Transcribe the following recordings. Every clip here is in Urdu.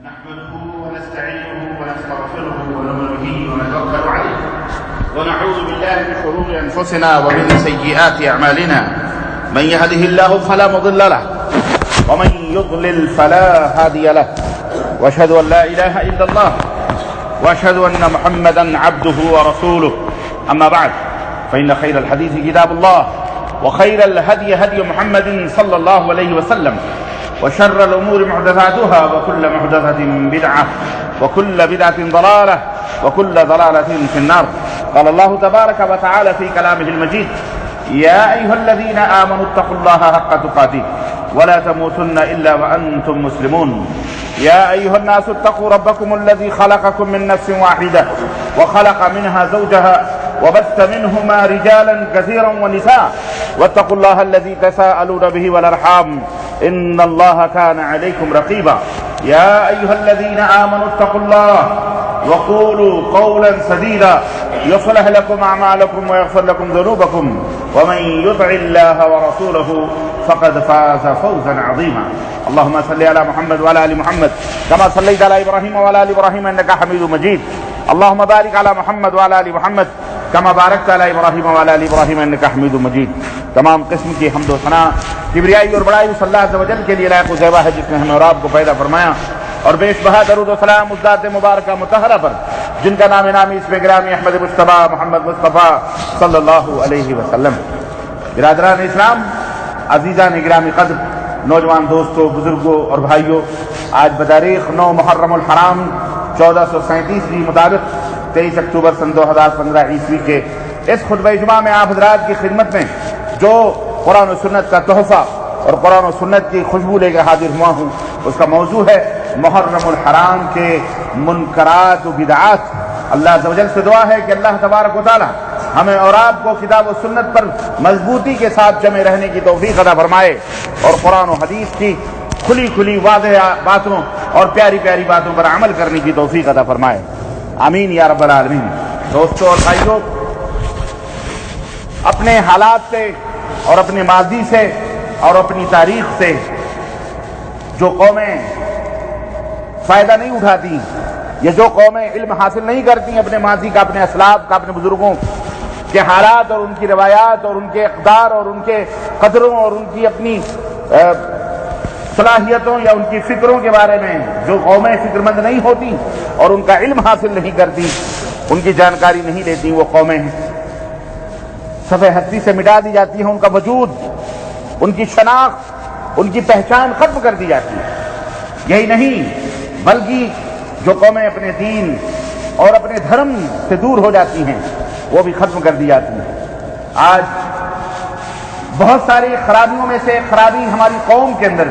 نحمده ونستعينه ونستغفره ونؤمن به ونتوكل عليه ونعوذ بالله من شرور أنفسنا ومن سيئات أعمالنا من يهده الله فلا مضل له ومن يضلل فلا هادي له وأشهد أن لا إله إلا الله وأشهد أن محمدا عبده ورسوله أما بعد فإن خير الحديث كتاب الله وخير الهدي هدي محمد صلى الله عليه وسلم وشر الأمور محدثاتها وكل محدثة بدعة وكل بدعة ضلالة وكل ضلالة في النار. قال الله تبارك وتعالى في كلامه المجيد: يا أيها الذين آمنوا اتقوا الله حق تقاته ولا تموتن إلا وأنتم مسلمون. يا أيها الناس اتقوا ربكم الذي خلقكم من نفس واحدة وخلق منها زوجها وبث منهما رجالا كثيرا ونساء واتقوا الله الذي تساءلون به والأرحام إن الله كان عليكم رقيبا. يا أيها الذين آمنوا اتقوا الله وقولوا قولا سديدا يصلح لكم أعمالكم ويغفر لكم ذنوبكم ومن يطع الله ورسوله فقد فاز فوزا عظيما. اللهم صل على محمد وعلى آل محمد كما صليت على إبراهيم وعلى آل إبراهيم إنك حميد مجيد. اللهم بارك على محمد وعلى آل محمد كما بارکت علی ابراہیم وعلی آل ابراہیم انک حمید مجید. تمام قسم کی حمد و ثنا کبریائی اور بڑائی اس اللہ عز و جل کے لیے لائق و زیبا ہے جس نے ہمیں اور آپ کو پیدا فرمایا، اور بیش بہا درود و سلام اس ذات مبارکہ مطہرہ پر جن کا نام نامی اس میں گرامی احمد مصطفیٰ محمد مصطفیٰ صلی اللہ علیہ وسلم. برادران اسلام، عزیزان گرامی قدر، نوجوان دوستوں، بزرگوں اور بھائیوں، آج بتاریخ 9 محرم الحرام 1437 مطابق 23 اکتوبر سن 2015 عیسوی کے اس خطبہ جمعہ میں آپ حضرات کی خدمت میں جو قرآن و سنت کا تحفہ اور قرآن و سنت کی خوشبو لے کے حاضر ہوا ہوں، اس کا موضوع ہے محرم الحرام کے منکرات و بدعات. اللہ عز و جل سے دعا ہے کہ اللہ تبارک و تعالی ہمیں اور آپ کو کتاب و سنت پر مضبوطی کے ساتھ جمع رہنے کی توفیق عطا فرمائے اور قرآن و حدیث کی کھلی کھلی واضح باتوں اور پیاری پیاری باتوں پر عمل کرنے کی توفیق عطا فرمائے. آمین یا رب العالمین. دوستوں اور بھائیوں، اپنے حالات سے اور اپنے ماضی سے اور اپنی تاریخ سے جو قومیں فائدہ نہیں اٹھاتی، یا جو قومیں علم حاصل نہیں کرتی اپنے ماضی کا، اپنے اسلاف کا، اپنے بزرگوں کے حالات اور ان کی روایات اور ان کے اقدار اور ان کے قدروں اور ان کی اپنی صلاحیتوں یا ان کی فکروں کے بارے میں جو قومیں فکر مند نہیں ہوتی اور ان کا علم حاصل نہیں کرتی، ان کی جانکاری نہیں لیتی، وہ قومیں صفحہ ہستی سے مٹا دی جاتی ہیں. ان کا وجود، ان کی شناخت، ان کی پہچان ختم کر دی جاتی ہے. یہی نہیں بلکہ جو قومیں اپنے دین اور اپنے دھرم سے دور ہو جاتی ہیں وہ بھی ختم کر دی جاتی ہیں. آج بہت ساری خرابیوں میں سے خرابی ہماری قوم کے اندر،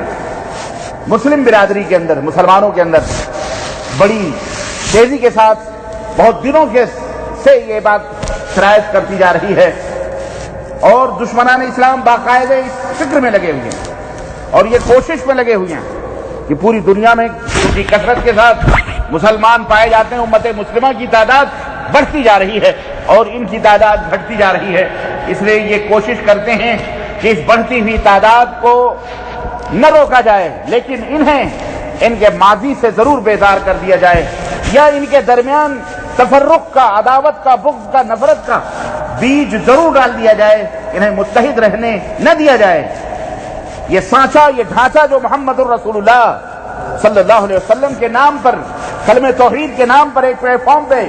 مسلم برادری کے اندر، مسلمانوں کے اندر بڑی تیزی کے ساتھ بہت دنوں سے یہ بات شرائط کرتی جا رہی ہے، اور دشمنان اسلام باقاعدہ اس فکر میں لگے ہوئے ہیں اور یہ کوشش میں لگے ہوئے ہیں کہ پوری دنیا میں ان کی کثرت کے ساتھ مسلمان پائے جاتے ہیں، امت مسلمہ کی تعداد بڑھتی جا رہی ہے اور ان کی تعداد گھٹتی جا رہی ہے. اس لیے یہ کوشش کرتے ہیں کہ اس بڑھتی ہوئی تعداد کو نہ روکا جائے، لیکن انہیں ان کے ماضی سے ضرور بیدار کر دیا جائے، یا ان کے درمیان تفرق کا، عداوت کا، بغض کا، نفرت کا بیج ضرور ڈال دیا جائے، انہیں متحد رہنے نہ دیا جائے. یہ سانچہ، یہ ڈھانچہ جو محمد الرسول اللہ صلی اللہ علیہ وسلم کے نام پر، کلمہ توحید کے نام پر ایک پلیٹ فارم پہ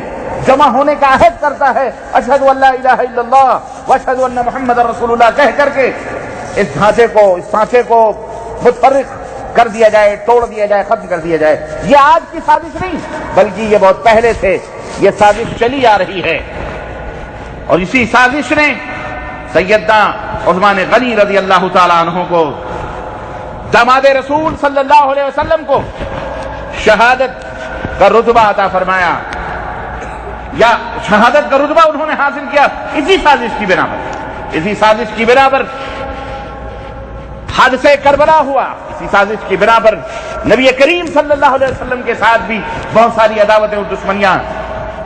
جمع ہونے کا عہد کرتا ہے، اشہد ان لا الہ الا اللہ واشہد ان محمد رسول اللہ کہہ کر کے اس ڈھانچے کو، اس سانچے کو متفرق کر دیا جائے، توڑ دیا جائے، ختم کر دیا جائے. یہ آج کی سازش نہیں بلکہ یہ بہت پہلے سے یہ سازش چلی آ رہی ہے، اور اسی سازش نے سیدنا عثمان غنی رضی اللہ تعالیٰ عنہ کو، داماد رسول صلی اللہ علیہ وسلم کو شہادت کا رتبہ عطا فرمایا، یا شہادت کا رتبہ انہوں نے حاصل کیا اسی سازش کی بنا پر. اسی سازش کی بنا پر حادثہ کربلا ہوا، اسی سازش کی بنا پر نبی کریم صلی اللہ علیہ وسلم کے ساتھ بھی بہت ساری عداوتیں اور دشمنیاں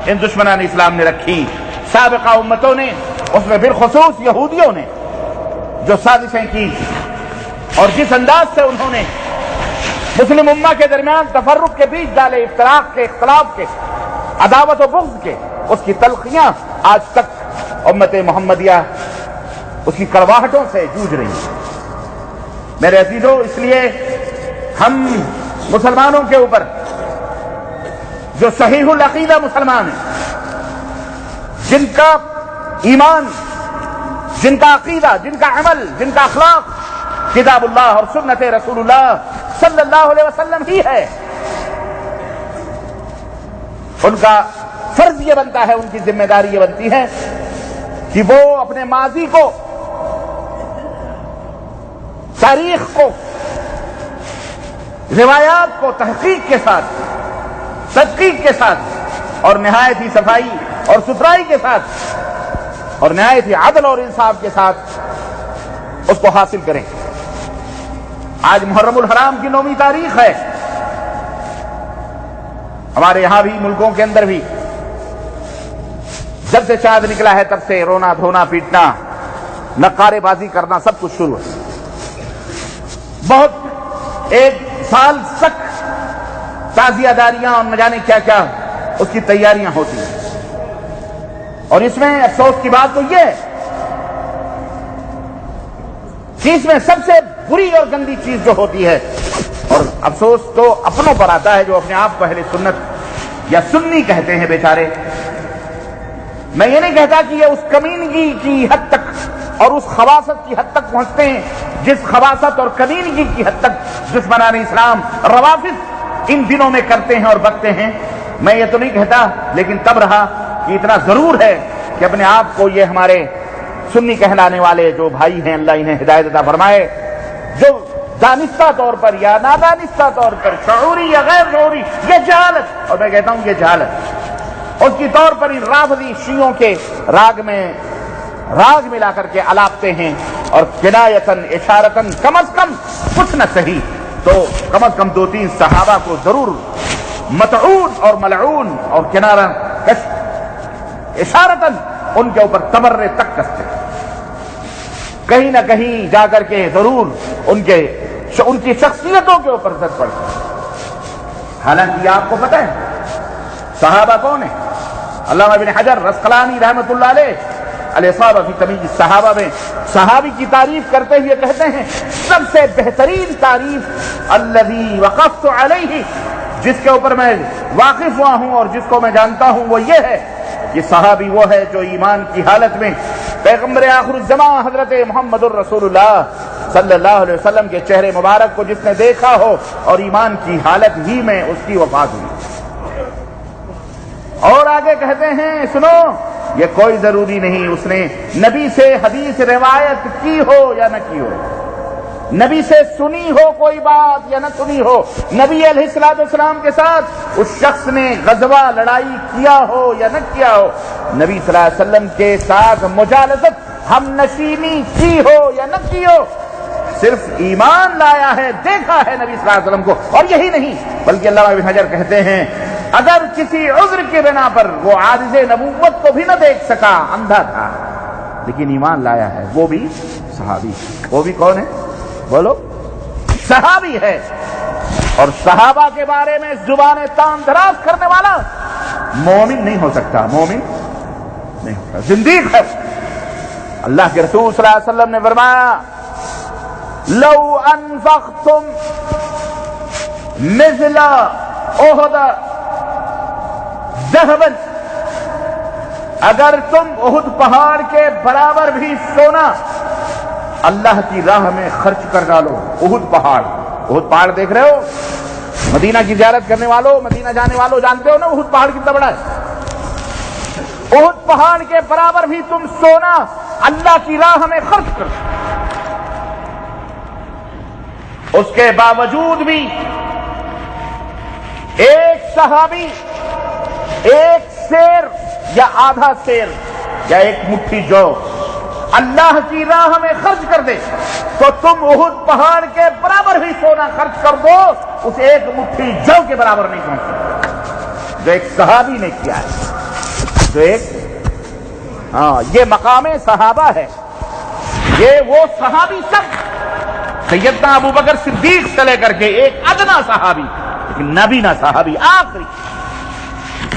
ان دشمنان اسلام نے رکھی. سابقہ امتوں نے، اس میں بالخصوص یہودیوں نے جو سازشیں کی اور جس انداز سے انہوں نے مسلم امہ کے درمیان تفرق کے بیچ ڈالے، افتراق کے، اختلاف کے، عداوت و بغض کے، اس کی تلخیاں آج تک امت محمدیہ اس کی کڑواہٹوں سے جوجھ رہی ہے۔ میرے عزیزو، اس لیے ہم مسلمانوں کے اوپر جو صحیح العقیدہ مسلمان ہیں، جن کا ایمان، جن کا عقیدہ، جن کا عمل، جن کا اخلاق کتاب اللہ اور سنت رسول اللہ صلی اللہ علیہ وسلم ہی ہے، ان کا فرض یہ بنتا ہے، ان کی ذمہ داری یہ بنتی ہے کہ وہ اپنے ماضی کو، تاریخ کو، روایات کو تحقیق کے ساتھ، تدقیق کے ساتھ اور نہایت ہی صفائی اور ستھرائی کے ساتھ اور نہایت ہی عدل اور انصاف کے ساتھ اس کو حاصل کریں۔ آج محرم الحرام کی 9ویں تاریخ ہے، ہمارے یہاں بھی، ملکوں کے اندر بھی جب سے چاند نکلا ہے تب سے رونا دھونا پیٹنا، نقارے بازی کرنا سب کچھ شروع ہے۔ بہت ایک سال تک تعزیہ داریاں اور نہ جانے کیا کیا اس کی تیاریاں ہوتی ہیں، اور اس میں افسوس کی بات تو یہ ہے کہ اس میں سب سے بری اور گندی چیز جو ہوتی ہے، اور افسوس تو اپنوں پر آتا ہے جو اپنے آپ کو اہل سنت یا سنی کہتے ہیں بیچارے۔ میں یہ نہیں کہتا کہ یہ اس کمینگی کی حد تک اور اس خباثت کی حد تک پہنچتے ہیں جس خباثت اور کمینگی کی حد تک دشمنان اسلام روافض ان دنوں میں کرتے ہیں اور بکتے ہیں، میں یہ تو نہیں کہتا، لیکن تب رہا کہ اتنا ضرور ہے کہ اپنے آپ کو یہ ہمارے سنی کہلانے والے جو بھائی ہیں، اللہ انہیں ہدایت عطا فرمائے، جو دانستہ طور پر یا نادانستہ طور پر، شعوری یا غیر شعوری، یہ جہالت، اور میں کہتا ہوں یہ جہالت، اس کی طور پر ان رافضی شیعوں کے راگ میں راگ ملا کر کے الاپتے ہیں، اور کنایتاً اشارتاً کم از کم کچھ نہ صحیح تو کم از کم 2-3 صحابہ کو ضرور مطعون اور ملعون اور کنارہ کش اشارتاً ان کے اوپر تبرے تک کستے، کہیں نہ کہیں جا کر کے ضرور ان کی شخصیتوں کے اوپر زد پڑتا۔ حالانکہ یہ آپ کو پتہ ہے صحابہ کون ہیں؟ علامہ ابن حجر عسقلانی رحمۃ اللہ علیہ الاصابہ فی تمیز الصحابہ میں صحابی کی تعریف کرتے ہوئے کہتے ہیں، سب سے بہترین تعریف الذی وقفت علیہ، جس کے اوپر میں واقف ہوا ہوں اور جس کو میں جانتا ہوں، وہ یہ ہے کہ صحابی وہ ہے جو ایمان کی حالت میں پیغمبر آخر الزمان حضرت محمد الرسول اللہ صلی اللہ علیہ وسلم کے چہرے مبارک کو جس نے دیکھا ہو اور ایمان کی حالت ہی میں اس کی وفات ہوئی۔ اور آگے کہتے ہیں، سنو، یہ کوئی ضروری نہیں اس نے نبی سے حدیث روایت کی ہو یا نہ کی ہو، نبی سے سنی ہو کوئی بات یا نہ سنی ہو، نبی علیہ الصلوۃ والسلام کے ساتھ اس شخص نے غزوہ لڑائی کیا ہو یا نہ کیا ہو، نبی صلی اللہ علیہ وسلم کے ساتھ مجالست ہم نشینی کی ہو یا نہ کی ہو، صرف ایمان لایا ہے، دیکھا ہے نبی صلی اللہ علیہ وسلم کو، اور یہی نہیں بلکہ علامہ ابن حجر کہتے ہیں اگر کسی عذر کے بنا پر وہ عارض نبوت کو بھی نہ دیکھ سکا، اندھا تھا، لیکن ایمان لایا ہے، وہ بھی صحابی، وہ بھی کون ہے بولو؟ صحابی ہے۔ اور صحابہ کے بارے میں زبان تان دراز کرنے والا مومن نہیں ہو سکتا، مومن نہیں ہوتا، زندیق ہے۔ اللہ کے رسول صلی اللہ علیہ وسلم نے فرمایا لو انفقتم مثل احد ذهبا، اگر تم احد پہاڑ کے برابر بھی سونا اللہ کی راہ میں خرچ کر ڈالو، احد پہاڑ دیکھ رہے ہو، مدینہ کی زیارت کرنے والوں، مدینہ جانے والوں جانتے ہو نا احد پہاڑ کتنا بڑا ہے، احد پہاڑ کے برابر بھی تم سونا اللہ کی راہ میں خرچ کرو، اس کے باوجود بھی ایک صحابی ایک سیر یا آدھا سیر یا ایک مٹھی جو اللہ کی راہ میں خرچ کر دے تو تم احد پہاڑ کے برابر بھی سونا خرچ کر دو، اس ایک مٹھی جو کے برابر نہیں پہنچ سکتے جو ایک صحابی نے کیا ہے، جو ایک یہ مقام صحابہ ہے، یہ وہ صحابی سب سیدنا ابو بکر صدیق سے لے کر کے ایک ادنا صحابی لیکن نبینا صحابی آخری،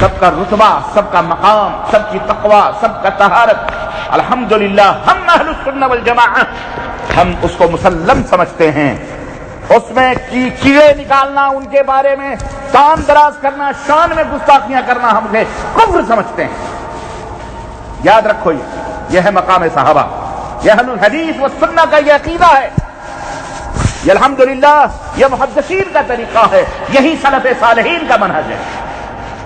سب کا رتبہ، سب کا مقام، سب کی تقوی، سب کا طہارت، الحمدللہ ہم اہل السنہ والجماعہ ہم اس کو مسلم سمجھتے ہیں۔ اس میں کیڑے نکالنا، ان کے بارے میں کان دراز کرنا، شان میں گستاخیاں کرنا ہم سے کفر سمجھتے ہیں۔ یاد رکھو یہ ہے مقام صحابہ، یہ اہل الحدیث والسنہ کا یہ عقیدہ ہے، یہ الحمدللہ یہ محدثین کا طریقہ ہے، یہی سلف صالحین کا منہج ہے،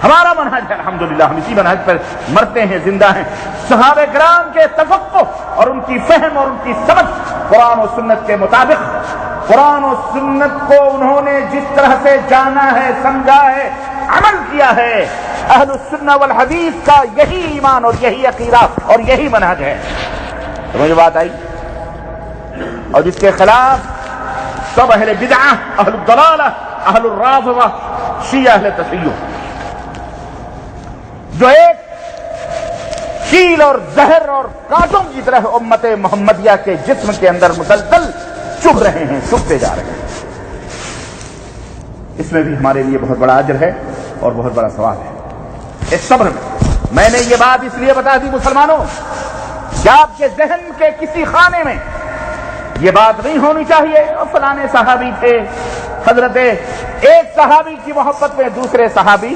ہمارا منہج ہے الحمدللہ، ہم اسی منہج پر مرتے ہیں، زندہ ہیں۔ صحابہ کرام کے تفقہ اور ان کی فہم اور ان کی سمجھ قرآن و سنت کے مطابق، قرآن و سنت کو انہوں نے جس طرح سے جانا ہے، سمجھا ہے، عمل کیا ہے، اہل السنہ والحدیث کا یہی ایمان اور یہی عقیدہ اور یہی منہج ہے۔ سمجھ بات آئی؟ اور جس کے خلاف سب اہل بدعہ، اہل الضلالہ، اہل الرافضہ، شیعہ، اہل تشیع، جو ایک کیل اور زہر اور کانٹوں کی طرح امت محمدیہ کے جسم کے اندر مسلسل چبھ رہے ہیں، چبھتے جا رہے ہیں۔ اس میں بھی ہمارے لیے بہت بڑا اجر ہے اور بہت بڑا ثواب ہے اس صبر میں نے یہ بات اس لیے بتا دی مسلمانوں کہ آپ کے ذہن کے کسی خانے میں یہ بات نہیں ہونی چاہیے اور فلانے صحابی تھے، حضرت ایک صحابی کی محبت میں دوسرے صحابی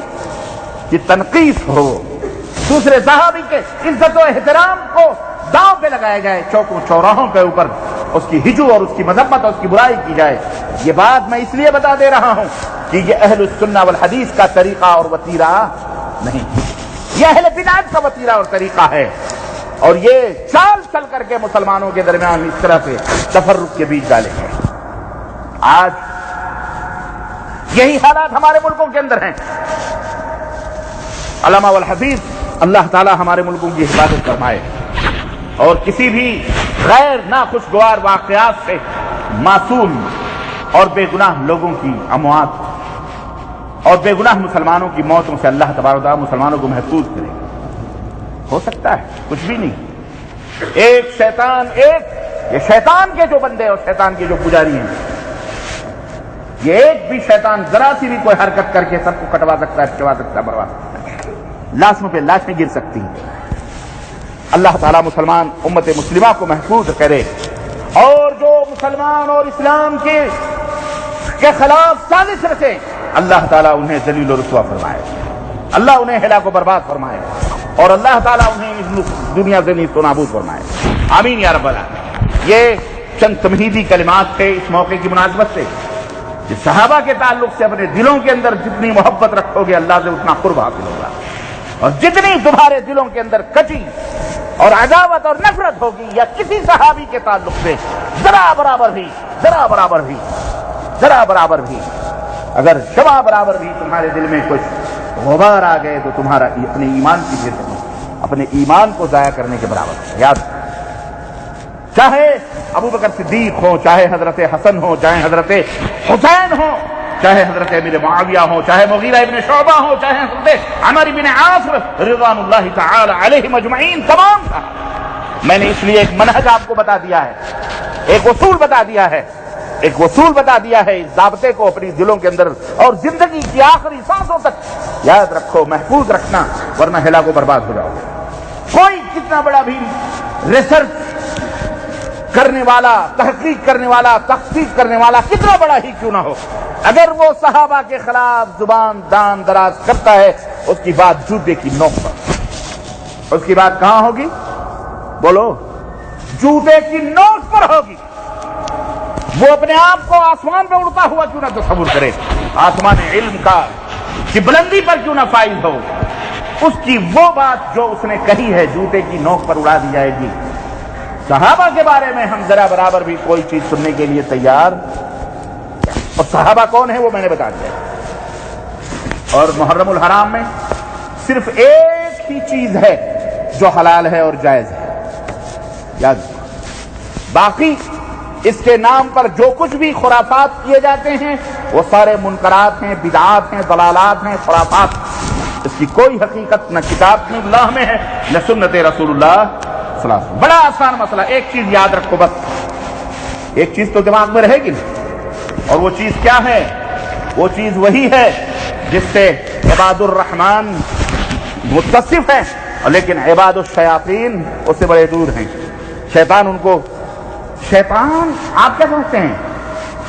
کی تنقیص ہو، دوسرے صحابی کے عزت و احترام کو داؤ پہ لگایا جائے، چوکوں چوراہوں کے اوپر اس کی ہجو اور اس کی مذمت اور اس کی برائی کی جائے۔ یہ بات میں اس لیے بتا دے رہا ہوں کہ یہ اہل السنہ والحدیث کا طریقہ اور وتیرہ نہیں، یہ اہل بدعت کا وتیرہ اور طریقہ ہے، اور یہ چال چل کر کے مسلمانوں کے درمیان اس طرح سے تفرق کے بیج ڈالے گئے۔ آج یہی حالات ہمارے ملکوں کے اندر ہیں۔ علامہ والحفیظ اللہ تعالی ہمارے ملکوں کی حفاظت فرمائے اور کسی بھی غیر ناخوشگوار واقعات سے معصوم اور بے گناہ لوگوں کی اموات اور بے گناہ مسلمانوں کی موتوں سے اللہ تبارک و تعالی مسلمانوں کو محفوظ کرے۔ ہو سکتا ہے کچھ بھی نہیں، ایک شیطان، یہ شیطان کے جو بندے اور شیطان کے جو پجاری ہیں، یہ ایک بھی شیطان ذرا سی بھی کوئی حرکت کر کے سب کو کٹوا سکتا ہے، چبا سکتا ہے، بروا سکتا ہے، لاشوں پہ لاشیں گر سکتی ہیں۔ اللہ تعالیٰ مسلمان امت مسلمہ کو محفوظ کرے، اور جو مسلمان اور اسلام کے خلاف سازش رچے اللہ تعالیٰ انہیں ذلیل و رسوا فرمائے، اللہ انہیں ہلاک و برباد فرمائے، اور اللہ تعالیٰ انہیں اس دنیا سے نیست و نابود فرمائے، آمین یا رب العالمین۔ یہ چند تمہیدی کلمات تھے اس موقع کی مناسبت سے، کہ صحابہ کے تعلق سے اپنے دلوں کے اندر جتنی محبت رکھو گے اللہ سے اتنا قرب حاصل ہوگا، اور جتنی تمہارے دلوں کے اندر کچی اور عداوت اور نفرت ہوگی یا کسی صحابی کے تعلق سے ذرا برابر بھی اگر شبہ برابر بھی تمہارے دل میں کچھ غبار آ گئے تو تمہارا اپنے ایمان کی جیت اپنے ایمان کو ضائع کرنے کے برابر ہے۔ یاد، چاہے ابو بکر صدیق ہو، چاہے حضرت حسن ہو، چاہے حضرت حسین ہو، چاہے حضرت امیر معاویہ ہو، چاہے مغیرہ ابن شعبہ ہو، چاہے حضرت عمر بن عاص رضوان اللہ تعالی علیہم اجمعین، تمام تھا۔ میں نے اس لیے ایک منہج آپ کو بتا دیا ہے، ایک اصول بتا دیا ہے، اس ضابطے کو اپنی دلوں کے اندر اور زندگی کی آخری سانسوں تک یاد رکھو، محفوظ رکھنا، ورنہ ہلاک و برباد ہو جاؤ گے۔ کوئی کتنا بڑا بھی ریسرچ کرنے والا، تحقیق کرنے والا، تحقیق کرنے والا کتنا بڑا ہی کیوں نہ ہو، اگر وہ صحابہ کے خلاف زبان دان دراز کرتا ہے، اس کی بات جوتے کی نوک پر، اس کی بات کہاں ہوگی؟ بولو، جوتے کی نوک پر ہوگی۔ وہ اپنے آپ کو آسمان پہ اڑتا ہوا کیوں نہ تصور کرے، آسمان علم کا کی بلندی پر کیوں نہ فائز ہو، اس کی وہ بات جو اس نے کہی ہے جوتے کی نوک پر اڑا دی جائے گی۔ صحابہ کے بارے میں ہم ذرا برابر بھی کوئی چیز سننے کے لیے تیار، اور صحابہ کون ہے وہ میں نے بتا دیا۔ اور محرم الحرام میں صرف ایک ہی چیز ہے جو حلال ہے اور جائز ہے، یاد، باقی اس کے نام پر جو کچھ بھی خرافات کیے جاتے ہیں وہ سارے منکرات ہیں، بدعات ہیں، ضلالات ہیں، خرافات۔ اس کی کوئی حقیقت نہ کتاب اللہ میں ہے نہ سنت رسول اللہ صلی اللہ علیہ وسلم۔ بڑا آسان مسئلہ، ایک چیز یاد رکھو بس، ایک چیز تو دماغ میں رہے گی نا، اور وہ چیز کیا ہے؟ وہ چیز وہی ہے جس سے عباد الرحمن متصف ہیں، لیکن عباد الشیاطین اس سے بڑے دور ہیں۔ شیطان ان کو، شیطان آپ کیا سمجھتے ہیں؟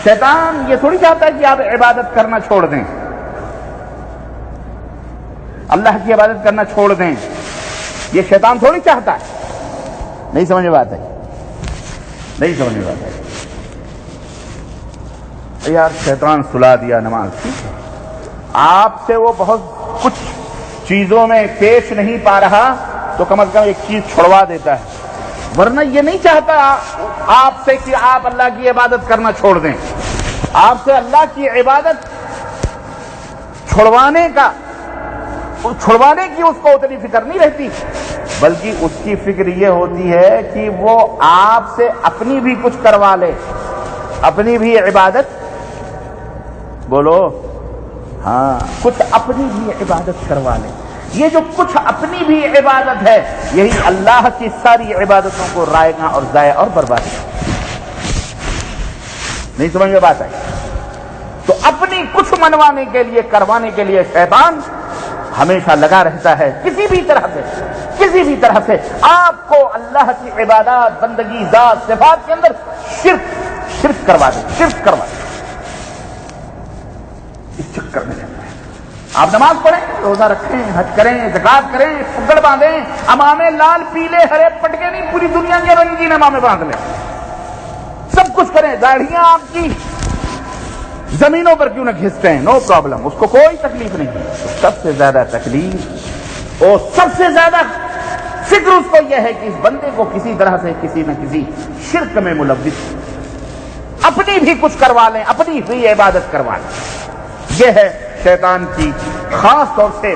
شیطان یہ تھوڑی چاہتا ہے کہ آپ عبادت کرنا چھوڑ دیں، اللہ کی عبادت کرنا چھوڑ دیں، یہ شیطان تھوڑی چاہتا ہے۔ نہیں سمجھ میں بات ہے؟ نہیں سمجھ میں بات ہے؟ یار شیطان سلا دیا نماز، ٹھیک ہے، آپ سے وہ بہت کچھ چیزوں میں پیش نہیں پا رہا تو کم از کم ایک چیز چھڑوا دیتا ہے، ورنہ یہ نہیں چاہتا آپ سے کہ آپ اللہ کی عبادت کرنا چھوڑ دیں۔ آپ سے اللہ کی عبادت چھڑوانے کی اس کو اتنی فکر نہیں رہتی، بلکہ اس کی فکر یہ ہوتی ہے کہ وہ آپ سے اپنی بھی کچھ کروا لے، اپنی بھی عبادت، بولو ہاں، کچھ اپنی بھی عبادت کروا لے۔ یہ جو کچھ اپنی بھی عبادت ہے، یہی اللہ کی ساری عبادتوں کو رائے گا اور ضائع اور برباد کرے۔ نہیں سمجھ میں بات آئی؟ تو اپنی کچھ منوانے کے لیے، کروانے کے لیے شیطان ہمیشہ لگا رہتا ہے، کسی بھی طرح سے آپ کو اللہ کی عبادات، بندگی، ذات، صفات کے اندر شرک کروا دے، اس چکر میں رہتا ہے۔ آپ نماز پڑھیں، روزہ رکھیں، حج کریں، زکات کریں، پگڑ باندھیں، امامے لال پیلے ہرے پٹکے نہیں، پوری دنیا کے رنگین امامے باندھ لیں، سب کچھ کریں، داڑھیاں آپ کی زمینوں پر کیوں نہ گھستے ہیں، نو پرابلم، اس کو کوئی تکلیف نہیں۔ سب سے زیادہ تکلیف اور سب سے زیادہ فکر اس کو یہ ہے کہ اس بندے کو کسی طرح سے کسی نہ کسی شرک میں ملوث، اپنی بھی کچھ کروا لیں، اپنی بھی عبادت کروا لیں۔ یہ ہے شیطان کی خاص طور سے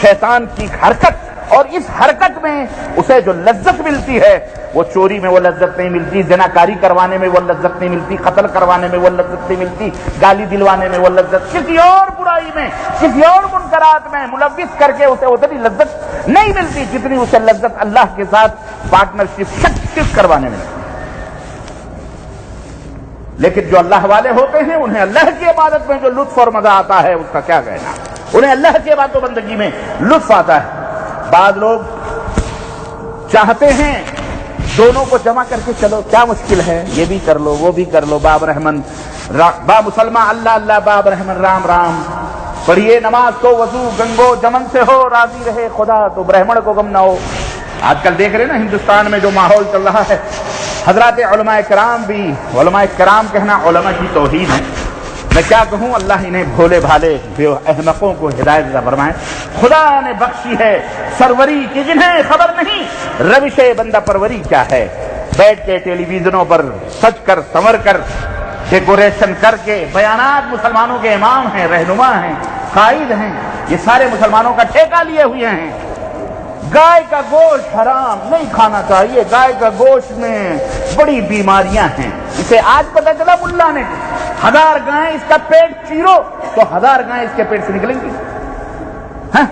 شیطان کی حرکت، اور اس حرکت میں اسے جو لذت ملتی ہے، وہ چوری میں وہ لذت نہیں ملتی، زناکاری کروانے میں وہ لذت نہیں ملتی، قتل کروانے میں وہ لذت نہیں ملتی، گالی دلوانے میں وہ لذت، کسی اور برائی میں، کسی اور منکرات میں ملوث کر کے اسے اتنی لذت نہیں ملتی جتنی اسے لذت اللہ کے ساتھ پارٹنرشپ شرک کروانے میں۔ لیکن جو اللہ والے ہوتے ہیں انہیں اللہ کی عبادت میں جو لطف اور مزہ آتا ہے اس کا کیا کہنا، انہیں اللہ کی عبادت و بندگی میں لطف آتا ہے۔ بعض لوگ چاہتے ہیں دونوں کو جمع کر کے چلو، کیا مشکل ہے، یہ بھی کر لو وہ بھی کر لو، باب رحمن با مسلمان اللہ اللہ، باب رحمن رام رام، پڑھیے نماز تو وضو گنگو جمن سے ہو، راضی رہے خدا تو برہمن کو غم نہ ہو۔ آج کل دیکھ رہے نا ہندوستان میں جو ماحول چل رہا ہے، حضرات علماء کرام بھی، علماء کرام کہنا علماء کی توہین ہے، میں کیا کہوں، اللہ انہیں بھولے بھالے بے احمقوں کو ہدایت عطا فرمائے۔ خدا نے بخشی ہے سروری کی جنہیں خبر نہیں روش بندہ پروری کیا ہے، بیٹھ کے ٹیلی ویژنوں پر سج کر سنور کر ڈیکوریشن کر کے بیانات، مسلمانوں کے امام ہیں، رہنما ہیں، قائد ہیں، یہ سارے مسلمانوں کا ٹھیکہ لیے ہوئے ہیں۔ گائے کا گوشت حرام نہیں کھانا چاہیے، گائے کا گوشت میں بڑی بیماریاں ہیں، اسے آج پتہ چلا ملا نے، 1000 گائیں اس کا پیٹ چیرو تو 1000 گائیں اس کے پیٹ سے نکلیں گی۔ ہاں،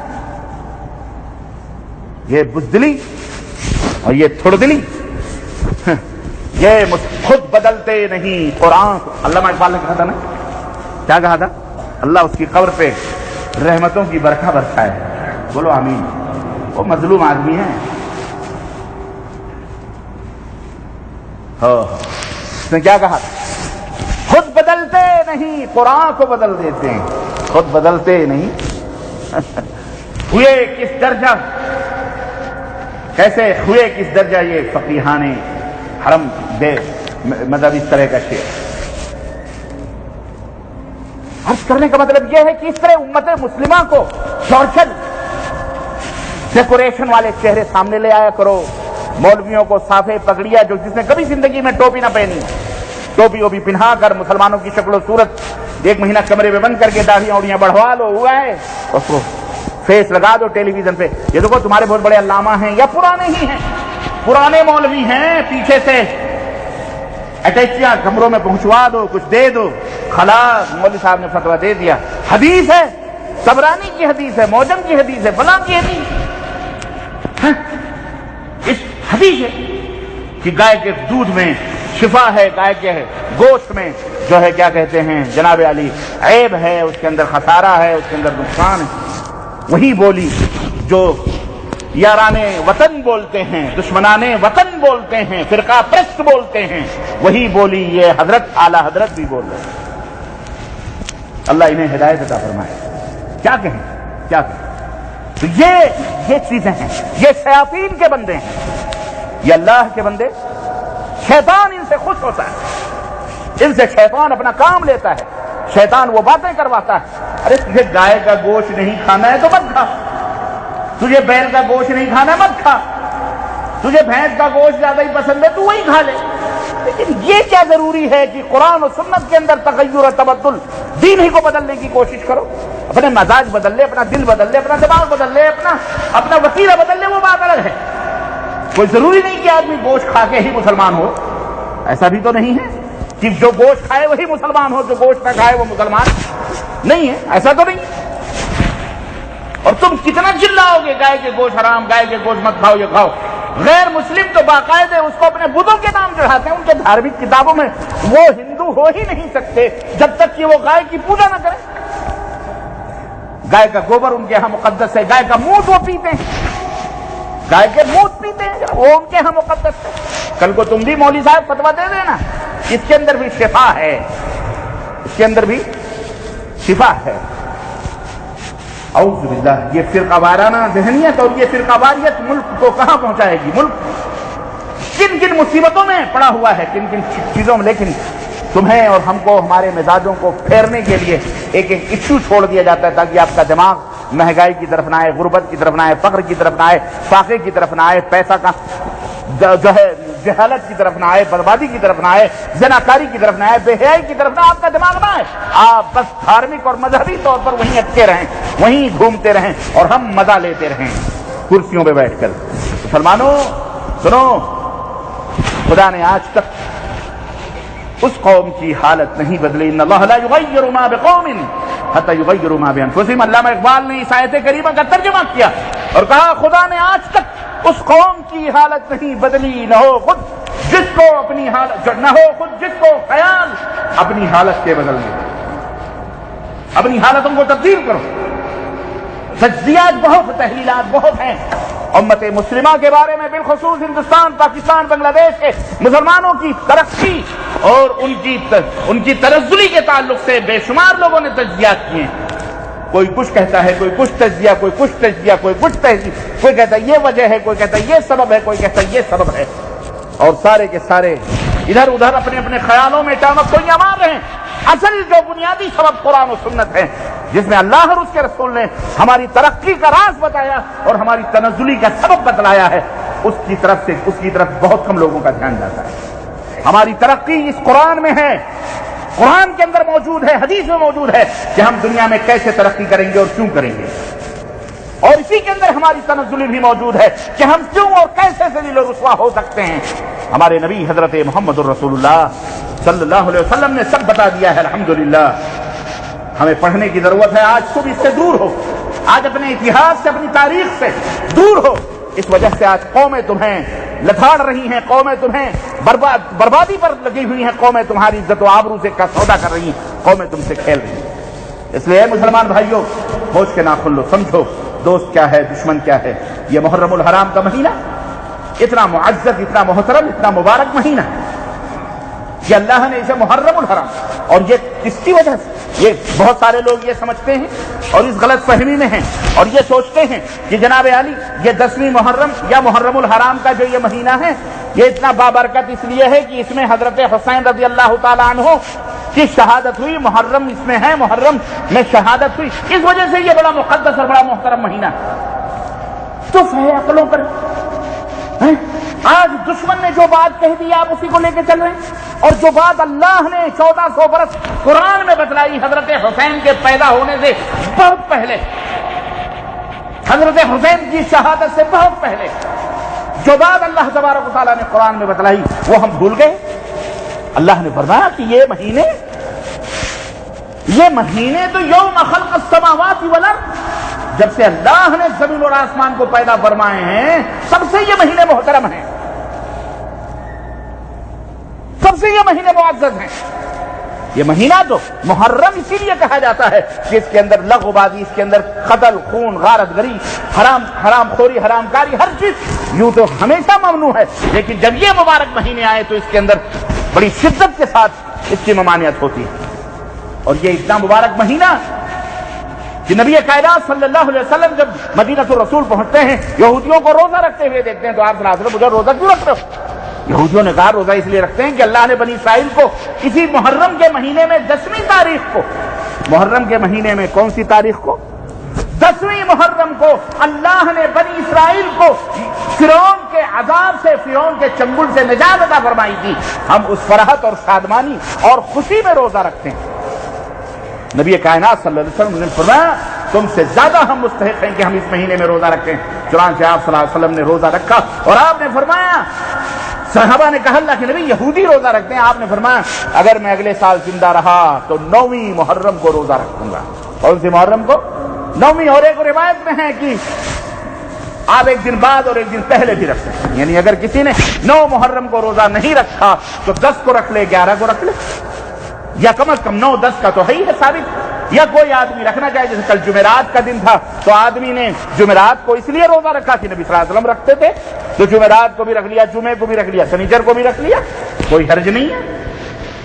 یہ بزدلی اور یہ تھوڑ دلی، یہ خود بدلتے نہیں۔ قرآن، علامہ اقبال نے کہا تھا نا، کیا کہا تھا، اللہ اس کی قبر پہ رحمتوں کی برکھا برسائے، بولو آمین۔ وہ مظلوم آدمی ہے، اس نے کیا کہا، خود بدلتے نہیں قرآن کو بدل دیتے ہیں، خود بدلتے نہیں۔ ہوئے کس درجہ، کیسے ہوئے کس درجہ یہ فقیہان حرم دے، مطلب اس طرح کا شعر۔ عرض کرنے کا مطلب یہ ہے کہ اس طرح امت مسلمہ کو سوشل ڈیکوریشن والے چہرے سامنے لے آیا کرو، مولویوں کو صافے پگڑیا، جو جس نے کبھی زندگی میں ٹوپی نہ پہنی، ٹوپی ووپی پہنا کر مسلمانوں کی شکل و صورت 1 مہینہ کمرے میں بند کر کے داڑھیاں اوڑیاں بڑھوا لو، ہوا ہے اس کو فیس لگا دو ٹیلی ویژن پہ، یہ دیکھو تمہارے بہت بڑے علامہ ہیں، یا پرانے ہی ہیں، پرانے مولوی ہیں، پیچھے سے اٹیچیاں کمروں میں پہنچوا دو، کچھ دے دو، خلاص مولوی صاحب نے فتویٰ دے دیا، حدیث ہے، طبرانی کی حدیث ہے، موجم کی حدیث ہے، فلاں کی حدیث، اس حدیث ہے کہ گائے کے دودھ میں شفا ہے گائے کے گوشت میں جو ہے کیا کہتے ہیں جناب علی عیب ہے، اس کے اندر خسارہ ہے، اس کے اندر نقصان ہے، وہی بولی جو یاران وطن بولتے ہیں، دشمنان وطن بولتے ہیں، فرقہ پرست بولتے ہیں، وہی بولی یہ حضرت اعلی حضرت بھی بول رہے ہیں۔ اللہ انہیں ہدایت عطا فرمائے۔ کیا کہیں کیا کہیں؟ تو یہ چیزیں ہیں، یہ شیاطین کے بندے ہیں، یہ اللہ کے بندے، شیطان ان سے خوش ہوتا ہے، ان سے شیطان اپنا کام لیتا ہے، شیطان وہ باتیں کرواتا ہے، ارے تجھے گائے کا گوشت نہیں کھانا ہے تو مت کھا، تجھے بیل کا گوشت نہیں کھانا ہے مت کھا، تجھے بھینس کا گوشت زیادہ ہی پسند ہے تو وہی کھا لے۔ لیکن یہ کیا ضروری ہے کہ قرآن و سنت کے اندر تغیر و تبدل، دین ہی کو بدلنے کی کوشش کرو، اپنے مزاج بدل لے، اپنا دل بدل لے، اپنا دماغ بدل لے، اپنا وسیلہ بدل لے، وہ بات الگ ہے۔ کوئی ضروری نہیں کہ آدمی گوشت کھا کے ہی مسلمان ہو، ایسا بھی تو نہیں ہے کہ جو گوشت کھائے وہی مسلمان ہو، جو گوشت نہ کھائے وہ مسلمان نہیں ہے، ایسا تو نہیں۔ اور تم کتنا چلاؤ گے گائے کے گوشت حرام، گائے کے گوشت مت کھاؤ، یہ کھاؤ۔ غیر مسلم تو باقاعدہ اس کو اپنے بتوں کے نام چڑھاتے ہیں، ان کے دھارمک کتابوں میں وہ ہندو ہو ہی نہیں سکتے جب تک کہ وہ گائے کی پوجا نہ کریں۔ گائے کا گوبر ان کے ہاں مقدس ہے، گائے کا منہ وہ پیتے ہیں، گائے کے منہ پیتے ہیں، وہ ان کے ہاں مقدس ہے۔ کل کو تم بھی مولوی صاحب فتویٰ دے دینا، اس کے اندر بھی شفا ہے، اس کے اندر بھی شفا ہے۔ اعوذ باللہ، یہ فرقہ وارانہ ذہنیت اور یہ فرقہ واریت ملک کو کہاں پہنچائے گی؟ ملک کن کن مصیبتوں میں پڑا ہوا ہے، کن کن چیزوں میں، لیکن تمہیں اور ہم کو ہمارے مزاجوں کو پھیرنے کے لیے ایک ایک ایشو چھوڑ دیا جاتا ہے تاکہ آپ کا دماغ مہنگائی کی طرف نہ آئے، غربت کی طرف نہ آئے، فقر کی طرف نہ آئے، فاقے کی طرف نہ آئے، پیسہ کا جو ہے جہالت کی طرف نہ آئے، بربادی کی طرف نہ آئے، زناکاری کی طرف نہ آئے، بے حیائی کی طرف نہ آپ کا دماغ نہ آئے۔ آپ بس دھارمک اور مذہبی طور پر وہیں اٹکے رہیں، وہیں گھومتے رہیں اور ہم مزہ لیتے رہیں کرسیوں پہ بیٹھ کر۔ مسلمانوں سنو، خدا نے آج تک اس قوم کی حالت نہیں بدلی، ان اللہ لا یغیر ما بقوم حتی یغیروا ما بانفسہم۔ علامہ اقبال نے اس آیت کریمہ کا ترجمہ کیا اور کہا خدا نے آج تک اس قوم کی حالت نہیں بدلی، نہ ہو خود جس کو اپنی حالت، نہ ہو خود جس کو خیال اپنی حالت کے بدلنے کا۔ اپنی حالتوں کو تبدیل کرو۔ تجزیات بہت، تحلیلات بہت ہیں امت مسلمہ کے بارے میں، بالخصوص ہندوستان، پاکستان، بنگلہ دیش کے مسلمانوں کی ترقی اور ان کی تنزلی کے تعلق سے بے شمار لوگوں نے تجزیات کیے ہیں۔ کوئی کچھ کہتا ہے، کوئی کچھ تجزیہ، کوئی کچھ تجزیہ، کوئی کچھ تجزیہ، کوئی کہتا ہے یہ وجہ ہے، کوئی کہتا ہے یہ سبب ہے، کوئی کہتا ہے یہ سبب ہے، اور سارے کے سارے ادھر ادھر اپنے اپنے خیالوں میں ٹانک کوئیاں مار رہے ہیں۔ اصل جو بنیادی سبب قرآن و سنت ہے، جس میں اللہ اور اس کے رسول نے ہماری ترقی کا راز بتایا اور ہماری تنزلی کا سبب بتلایا ہے، اس کی طرف بہت کم لوگوں کا دھیان جاتا ہے۔ ہماری ترقی اس قرآن میں ہے، قرآن کے اندر موجود ہے، حدیث میں موجود ہے کہ ہم دنیا میں کیسے ترقی کریں گے اور کیوں کریں گے، اور اسی کے اندر ہماری تنزلی بھی موجود ہے کہ ہم کیوں اور کیسے ذلیل و رسوا ہو سکتے ہیں۔ ہمارے نبی حضرت محمد الرسول اللہ صلی اللہ علیہ وسلم نے سب بتا دیا ہے، الحمدللہ۔ ہمیں پڑھنے کی ضرورت ہے، آج تم اس سے دور ہو، آج اپنے اتہاس سے، اپنی تاریخ سے دور ہو۔ اس وجہ سے آج قومیں تمہیں لتاڑ رہی ہیں، قومیں تمہیں بربادی پر لگی ہوئی ہیں، قومیں تمہاری عزت و آبرو سے کا سودا کر رہی ہیں، قومیں تم سے کھیل رہی ہیں۔ اس لیے مسلمان بھائیوں، ہوش کے ناخن لو، سمجھو دوست کیا ہے، دشمن کیا ہے۔ یہ محرم الحرام کا مہینہ اتنا معزز، اتنا محترم، اتنا مبارک مہینہ ہے کہ اللہ نے اسے محرم الحرام، اور یہ کس کی وجہ سے، یہ بہت سارے لوگ یہ سمجھتے ہیں اور اس غلط فہمی میں ہیں اور یہ سوچتے ہیں کہ جناب علی یہ 10ویں محرم یا محرم الحرام کا جو یہ مہینہ ہے یہ اتنا بابرکت اس لیے ہے کہ اس میں حضرت حسین رضی اللہ تعالیٰ عنہ کی شہادت ہوئی، محرم اس میں ہے، محرم میں شہادت ہوئی، اس وجہ سے یہ بڑا مقدس اور بڑا محترم مہینہ تو ہے عقلوں پر۔ آج دشمن نے جو بات کہہ دی آپ اسی کو لے کے چل رہے ہیں، اور جو بات اللہ نے 1400 برس قرآن میں بتلائی حضرت حسین کے پیدا ہونے سے بہت پہلے، حضرت حسین کی شہادت سے بہت پہلے جو بات اللہ تبارک و تعالیٰ نے قرآن میں بتلائی وہ ہم بھول گئے۔ اللہ نے فرمایا کہ یہ مہینے تو یوم خلق السماوات والارض، جب سے اللہ نے زمین اور آسمان کو پیدا فرمائے ہیں تب سے یہ مہینے محترم ہیں، تب سے یہ مہینے معزز ہیں. یہ مہینہ تو محرم اسی لیے کہا جاتا ہے کہ اس کے اندر لغو بازی، اس کے اندر قتل، خون، غارت گری، حرام خوری، حرام کاری، ہر چیز یوں تو ہمیشہ ممنوع ہے، لیکن جب یہ مبارک مہینے آئے تو اس کے اندر بڑی شدت کے ساتھ اس کی ممانعت ہوتی ہے. اور یہ اتنا مبارک مہینہ کہ نبی کائنات صلی اللہ علیہ وسلم جب مدینہ الرسول پہنچتے ہیں، یہودیوں کو روزہ رکھتے ہوئے دیکھتے ہیں تو آپ صلی اللہ علیہ وسلم مجھے روزہ کیوں رکھ رہے ہو؟ یہودیوں نے کہا روزہ اس لیے رکھتے ہیں کہ اللہ نے بنی اسرائیل کو اسی محرم کے مہینے میں 10ویں تاریخ کو، محرم کے مہینے میں کون سی تاریخ کو؟ 10ویں محرم کو اللہ نے بنی اسرائیل کو فرعون کے عذاب سے، فرعون کے چنگل سے نجات عطا فرمائی تھی. ہم اس فرحت اور شادمانی اور خوشی میں روزہ رکھتے ہیں. نبی کائنات صلی اللہ علیہ وسلم نے فرمایا تم سے زیادہ ہم مستحق ہیں کہ ہم اس مہینے میں روزہ رکھیں. چنانچہ آپ صلی اللہ علیہ وسلم نے روزہ رکھا اور آپ نے فرمایا، صحابہ نے کہا اللہ کے نبی یہودی روزہ رکھتے ہیں، آپ نے فرمایا اگر میں اگلے سال زندہ رہا تو 9ویں محرم کو روزہ رکھوں گا. کون سی محرم کو؟ 9ویں. اور ایک روایت میں ہے کہ آپ ایک دن بعد اور ایک دن پہلے بھی رکھ سکتے ہیں، یعنی اگر کسی نے 9 محرم کو روزہ نہیں رکھا تو 10 کو رکھ لے، 11 کو رکھ لے، یا کم از کم 9 10 کا تو ہے ہی ہے ثابت. یا کوئی آدمی رکھنا چاہے، جیسے کل جمعرات کا دن تھا تو آدمی نے جمعرات کو اس لیے روزہ رکھا کہ نبی صلی اللہ علیہ وسلم رکھتے تھے، تو جمعرات کو بھی رکھ لیا، جمعے کو بھی رکھ لیا، شنیچر کو بھی رکھ لیا، کوئی حرج نہیں ہے.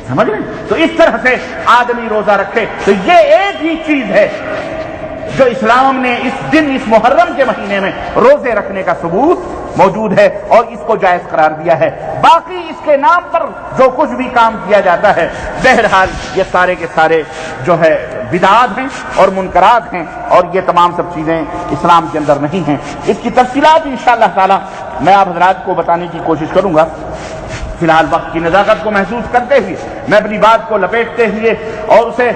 سمجھ لیں؟ تو اس طرح سے آدمی روزہ رکھے. تو یہ ایک ہی چیز ہے جو اسلام نے اس دن، اس محرم کے مہینے میں روزے رکھنے کا ثبوت موجود ہے اور اس کو جائز قرار دیا ہے. باقی اس کے نام پر جو کچھ بھی کام کیا جاتا ہے، بہرحال یہ سارے کے سارے جو ہے بدعات ہیں اور منکرات ہیں، اور یہ تمام سب چیزیں اسلام کے اندر نہیں ہیں. اس کی تفصیلات انشاءاللہ تعالی میں آپ حضرات کو بتانے کی کوشش کروں گا. فی الحال وقت کی نزاکت کو محسوس کرتے ہوئے، میں اپنی بات کو لپیٹتے ہوئے اور اسے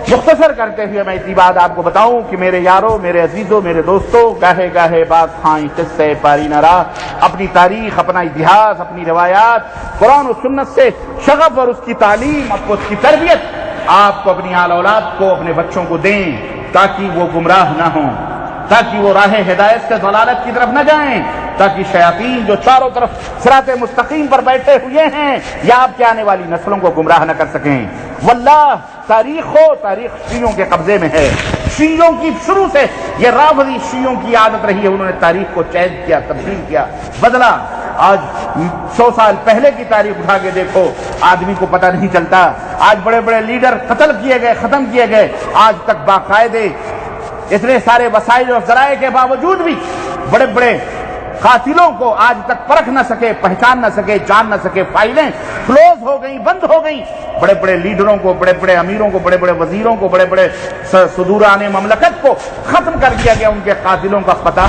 مختصر کرتے ہوئے میں اتنی بات آپ کو بتاؤں کہ میرے یاروں، میرے عزیزوں، میرے دوستوں، گاہے گاہے بات خائیں قصے پاری نہ رہا، اپنی تاریخ، اپنا اتہاس، اپنی روایات، قرآن و سنت سے شغف اور اس کی تعلیم، اس کی تربیت آپ کو اپنی آل اولاد کو، اپنے بچوں کو دیں تاکہ وہ گمراہ نہ ہوں، تاکہ وہ راہ ہدایت سے ضلالت کی طرف نہ جائیں، تاکہ شیاطین جو چاروں طرف صراط مستقیم پر بیٹھے ہوئے ہیں یا آپ کے آنے والی نسلوں کو گمراہ نہ کر سکیں. واللہ تاریخ شیعوں کے قبضے میں ہے. شیعوں کی شروع سے یہ رافضی شیعوں کی عادت رہی ہے، انہوں نے تاریخ کو چینج کیا، تبدیل کیا، بدلا. آج 100 سال پہلے کی تاریخ اٹھا کے دیکھو، آدمی کو پتہ نہیں چلتا. آج بڑے بڑے لیڈر قتل کیے گئے، ختم کیے گئے، آج تک باقاعدے اتنے سارے وسائل اور ذرائع کے باوجود بھی بڑے بڑے قاتلوں کو آج تک پرکھ نہ سکے، پہچان نہ سکے، جان نہ سکے. فائلیں کلوز ہو گئیں، بند ہو گئیں. بڑے بڑے لیڈروں کو، بڑے بڑے امیروں کو، بڑے بڑے وزیروں کو، بڑے بڑے صدوران مملکت کو ختم کر دیا گیا. ان کے قاتلوں کا پتہ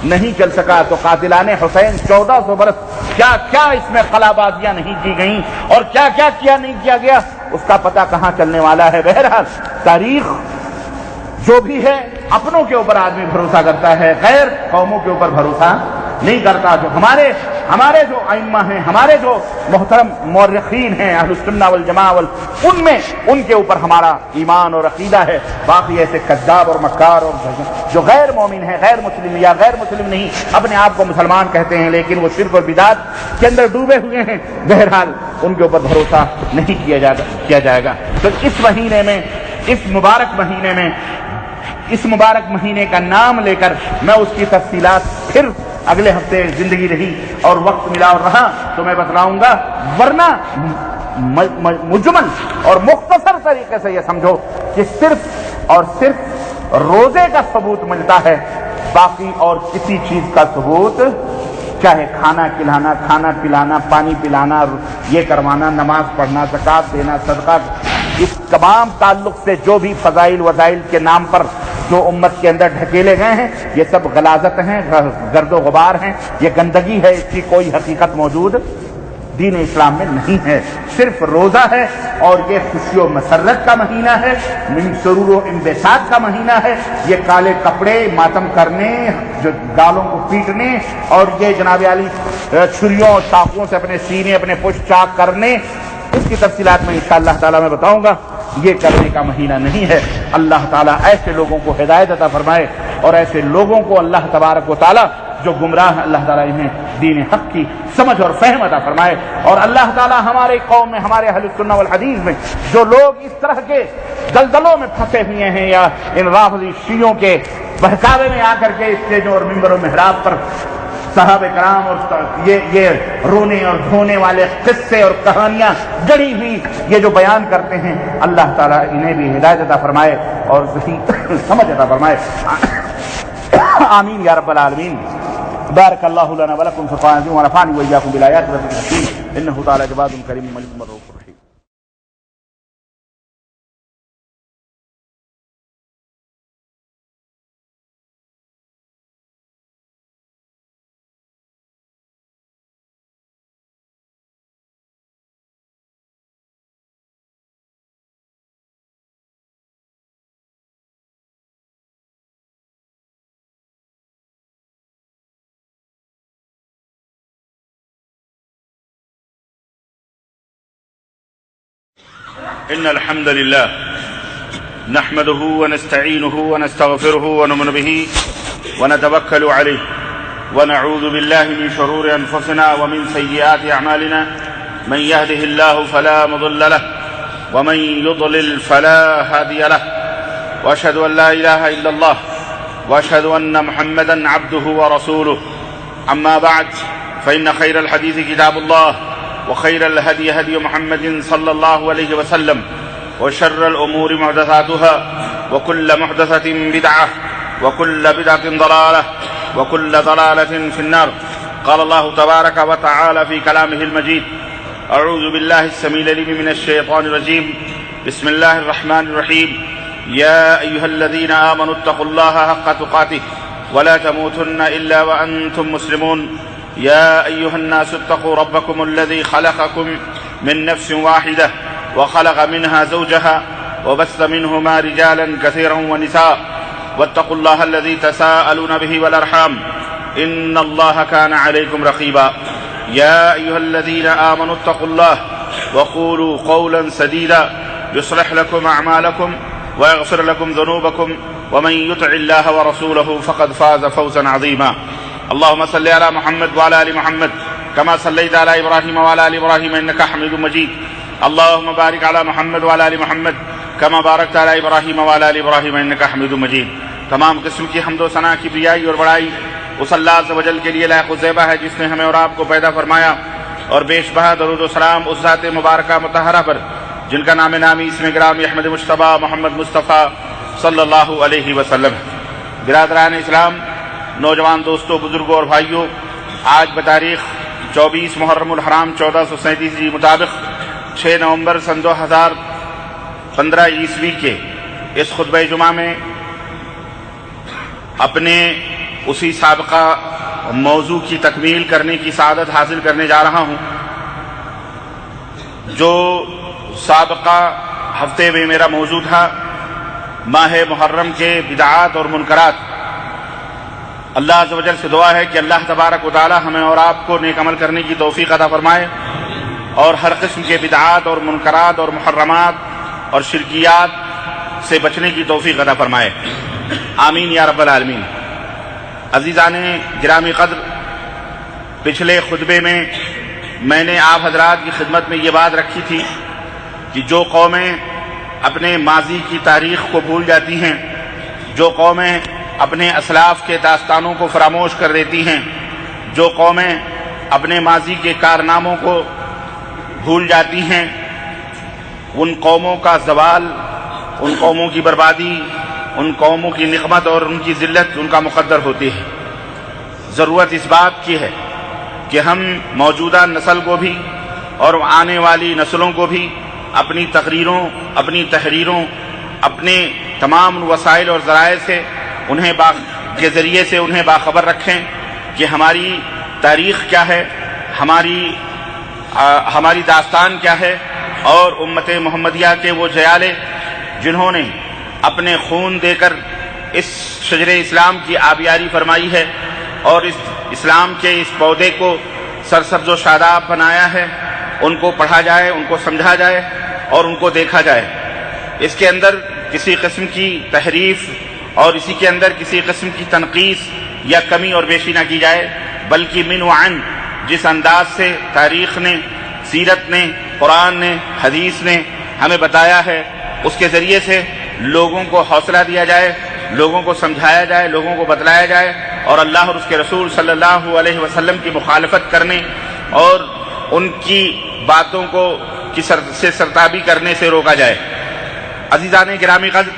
نہیں چل سکا. تو قاتلان حسین 1400 برس کیا کیا اس میں خلابازیاں نہیں کی گئیں اور کیا کیا کیا نہیں کیا گیا، اس کا پتہ کہاں چلنے والا ہے. بہرحال تاریخ جو بھی ہے اپنوں کے اوپر آدمی بھروسہ کرتا ہے، غیر قوموں کے اوپر بھروسہ نہیں کرتا. جو ہمارے جو ائمہ ہیں، ہمارے جو محترم مورخین ہیں اہل السنہ والجماعہ ان کے اوپر ہمارا ایمان اور عقیدہ ہے. باقی ایسے کذاب اور مکار اور جو غیر مومن ہیں، غیر مسلم یا غیر مسلم نہیں، اپنے آپ کو مسلمان کہتے ہیں لیکن وہ شرک اور بدعت کے اندر ڈوبے ہوئے ہیں، بہرحال ان کے اوپر بھروسہ نہیں کیا جائے گا. تو اس مہینے میں، اس مبارک مہینے کا نام لے کر میں اس کی تفصیلات پھر اگلے ہفتے زندگی رہی اور وقت ملا اور رہا تو میں بتلاؤں گا، ورنہ مجمل اور مختصر طریقے سے یہ سمجھو کہ صرف اور صرف روزے کا ثبوت ملتا ہے، باقی اور کسی چیز کا ثبوت، چاہے کھانا کھلانا، کھانا پلانا، پانی پلانا، یہ کروانا، نماز پڑھنا، زکوٰۃ دینا، صدقہ، اس تمام تعلق سے جو بھی فضائل وضائل کے نام پر جو امت کے اندر ڈھکیلے گئے ہیں، یہ سب غلاظت ہیں، گرد و غبار ہیں، یہ گندگی ہے، اس کی کوئی حقیقت موجود دین اسلام میں نہیں ہے. صرف روزہ ہے اور یہ خوشی و مسرت کا مہینہ ہے، سرور و انبساط کا مہینہ ہے. یہ کالے کپڑے، ماتم کرنے، جو گالوں کو پیٹنے اور یہ جناب علی چھریوں اور چاقوؤں سے اپنے سینے، اپنے پشت چاک کرنے، اس کی تفصیلات میں انشاءاللہ تعالیٰ میں بتاؤں گا. یہ کرنے کا مہینہ نہیں ہے. اللہ تعالیٰ ایسے لوگوں کو ہدایت عطا فرمائے اور ایسے لوگوں کو اللہ تبارک و تعالیٰ جو گمراہ اللہ تعالیٰ انہیں دین حق کی سمجھ اور فہم عطا فرمائے. اور اللہ تعالیٰ ہمارے قوم میں، ہمارے اہل السنہ والحدیث میں جو لوگ اس طرح کے دلدلوں میں پھنسے ہوئے ہیں یا ان رافضی شیعوں کے بہکاوے میں آ کر کے اسٹیجوں اور ممبر و محراب پر صحابہ کرام اور یہ رونے اور دھونے والے قصے اور کہانیاں جڑی ہوئی یہ جو بیان کرتے ہیں، اللہ تعالیٰ انہیں بھی ہدایت عطا فرمائے اور صحیح سمجھ عطا فرمائے. آمین یا رب العالمین. بارک اللہ لنا ولکم فی القرآن العظیم ونفعنی وإیاکم بالآیات والذکر الحکیم انہ تعالی جواد کریم ملک رؤوف رحیم. إن الحمد لله نحمده ونستعينه ونستغفره ونؤمن به ونتوكل عليه ونعوذ بالله من شرور أنفسنا ومن سيئات أعمالنا من يهده الله فلا مضل له ومن يضلل فلا هادي له وأشهد أن لا إله إلا الله وأشهد أن محمدا عبده ورسوله. أما بعد فإن خير الحديث كتاب الله وخير الهدي هدي محمد صلى الله عليه وسلم وشر الأمور محدثاتها وكل محدثة بدعة وكل بدعة ضلالة وكل ضلالة في النار. قال الله تبارك وتعالى في كلامه المجيد: أعوذ بالله السميع العليم من الشيطان الرجيم بسم الله الرحمن الرحيم يا أيها الذين آمنوا اتقوا الله حق تقاته ولا تموتن إلا وأنتم مسلمون. يا أيها الناس اتقوا ربكم الذي خلقكم من نفس واحدة وخلق منها زوجها وبث منهما رجالا كثيرا ونساء واتقوا الله الذي تساءلون به والأرحام إن الله كان عليكم رقيبا. يا أيها الذين آمنوا اتقوا الله وقولوا قولا سديدا يصلح لكم أعمالكم ويغفر لكم ذنوبكم ومن يطع الله ورسوله فقد فاز فوزا عظيما. اللهم صل على محمد وعلى آل محمد كما صليت على إبراهيم وعلى آل إبراهيم إنك حميد مجيد. اللهم بارك على محمد وعلى آل محمد كما باركت على إبراهيم وعلى آل إبراهيم إنك حميد مجيد. تمام قسم کی حمد و ثنا کی بریائی اور بڑائی اس اللہ عز و جل کے لیے لائق و زیبہ ہے جس نے ہمیں اور آپ کو پیدا فرمایا، اور بیش بہا درود و سلام اس ذات مبارکہ مطہرہ پر جن کا نام نامی اسم گرامی احمد مجتبی محمد مصطفیٰ صلی اللہ علیہ وسلم. برادران اسلام، نوجوان دوستوں، بزرگوں اور بھائیوں، آج بتاریخ 24 محرم الحرام 1437 مطابق 6 نومبر سن 2015 عیسوی کے اس خطبہ جمعہ میں اپنے اسی سابقہ موضوع کی تکمیل کرنے کی سعادت حاصل کرنے جا رہا ہوں جو سابقہ ہفتے میں میرا موضوع تھا، ماہ محرم کے بدعات اور منکرات. اللہ عز و جل سے دعا ہے کہ اللہ تبارک و تعالی ہمیں اور آپ کو نیک عمل کرنے کی توفیق عطا فرمائے اور ہر قسم کے بدعات اور منکرات اور محرمات اور شرکیات سے بچنے کی توفیق عطا فرمائے. آمین یا رب العالمین. عزیزان گرامی قدر، پچھلے خطبے میں نے آپ حضرات کی خدمت میں یہ بات رکھی تھی کہ جو قومیں اپنے ماضی کی تاریخ کو بھول جاتی ہیں، جو قومیں اپنے اسلاف کے داستانوں کو فراموش کر دیتی ہیں، جو قومیں اپنے ماضی کے کارناموں کو بھول جاتی ہیں، ان قوموں کا زوال، ان قوموں کی بربادی، ان قوموں کی نقمت اور ان کی ذلت ان کا مقدر ہوتی ہے. ضرورت اس بات کی ہے کہ ہم موجودہ نسل کو بھی اور آنے والی نسلوں کو بھی اپنی تقریروں، اپنی تحریروں، اپنے تمام وسائل اور ذرائع سے کے ذریعے سے انہیں باخبر رکھیں کہ ہماری تاریخ کیا ہے، ہماری داستان کیا ہے، اور امت محمدیہ کے وہ جیالے جنہوں نے اپنے خون دے کر اس شجر اسلام کی آبیاری فرمائی ہے اور اس اسلام کے اس پودے کو سرسبز و شاداب بنایا ہے، ان کو پڑھا جائے، ان کو سمجھا جائے اور ان کو دیکھا جائے. اس کے اندر کسی قسم کی تحریف اور اسی کے اندر کسی قسم کی تنقیص یا کمی اور بیشی نہ کی جائے، بلکہ من وعن جس انداز سے تاریخ نے، سیرت نے، قرآن نے، حدیث نے ہمیں بتایا ہے، اس کے ذریعے سے لوگوں کو حوصلہ دیا جائے، لوگوں کو سمجھایا جائے، لوگوں کو بتلایا جائے، اور اللہ اور اس کے رسول صلی اللہ علیہ وسلم کی مخالفت کرنے اور ان کی باتوں کو سے سرتابی کرنے سے روکا جائے۔ عزیزان گرامی قدر،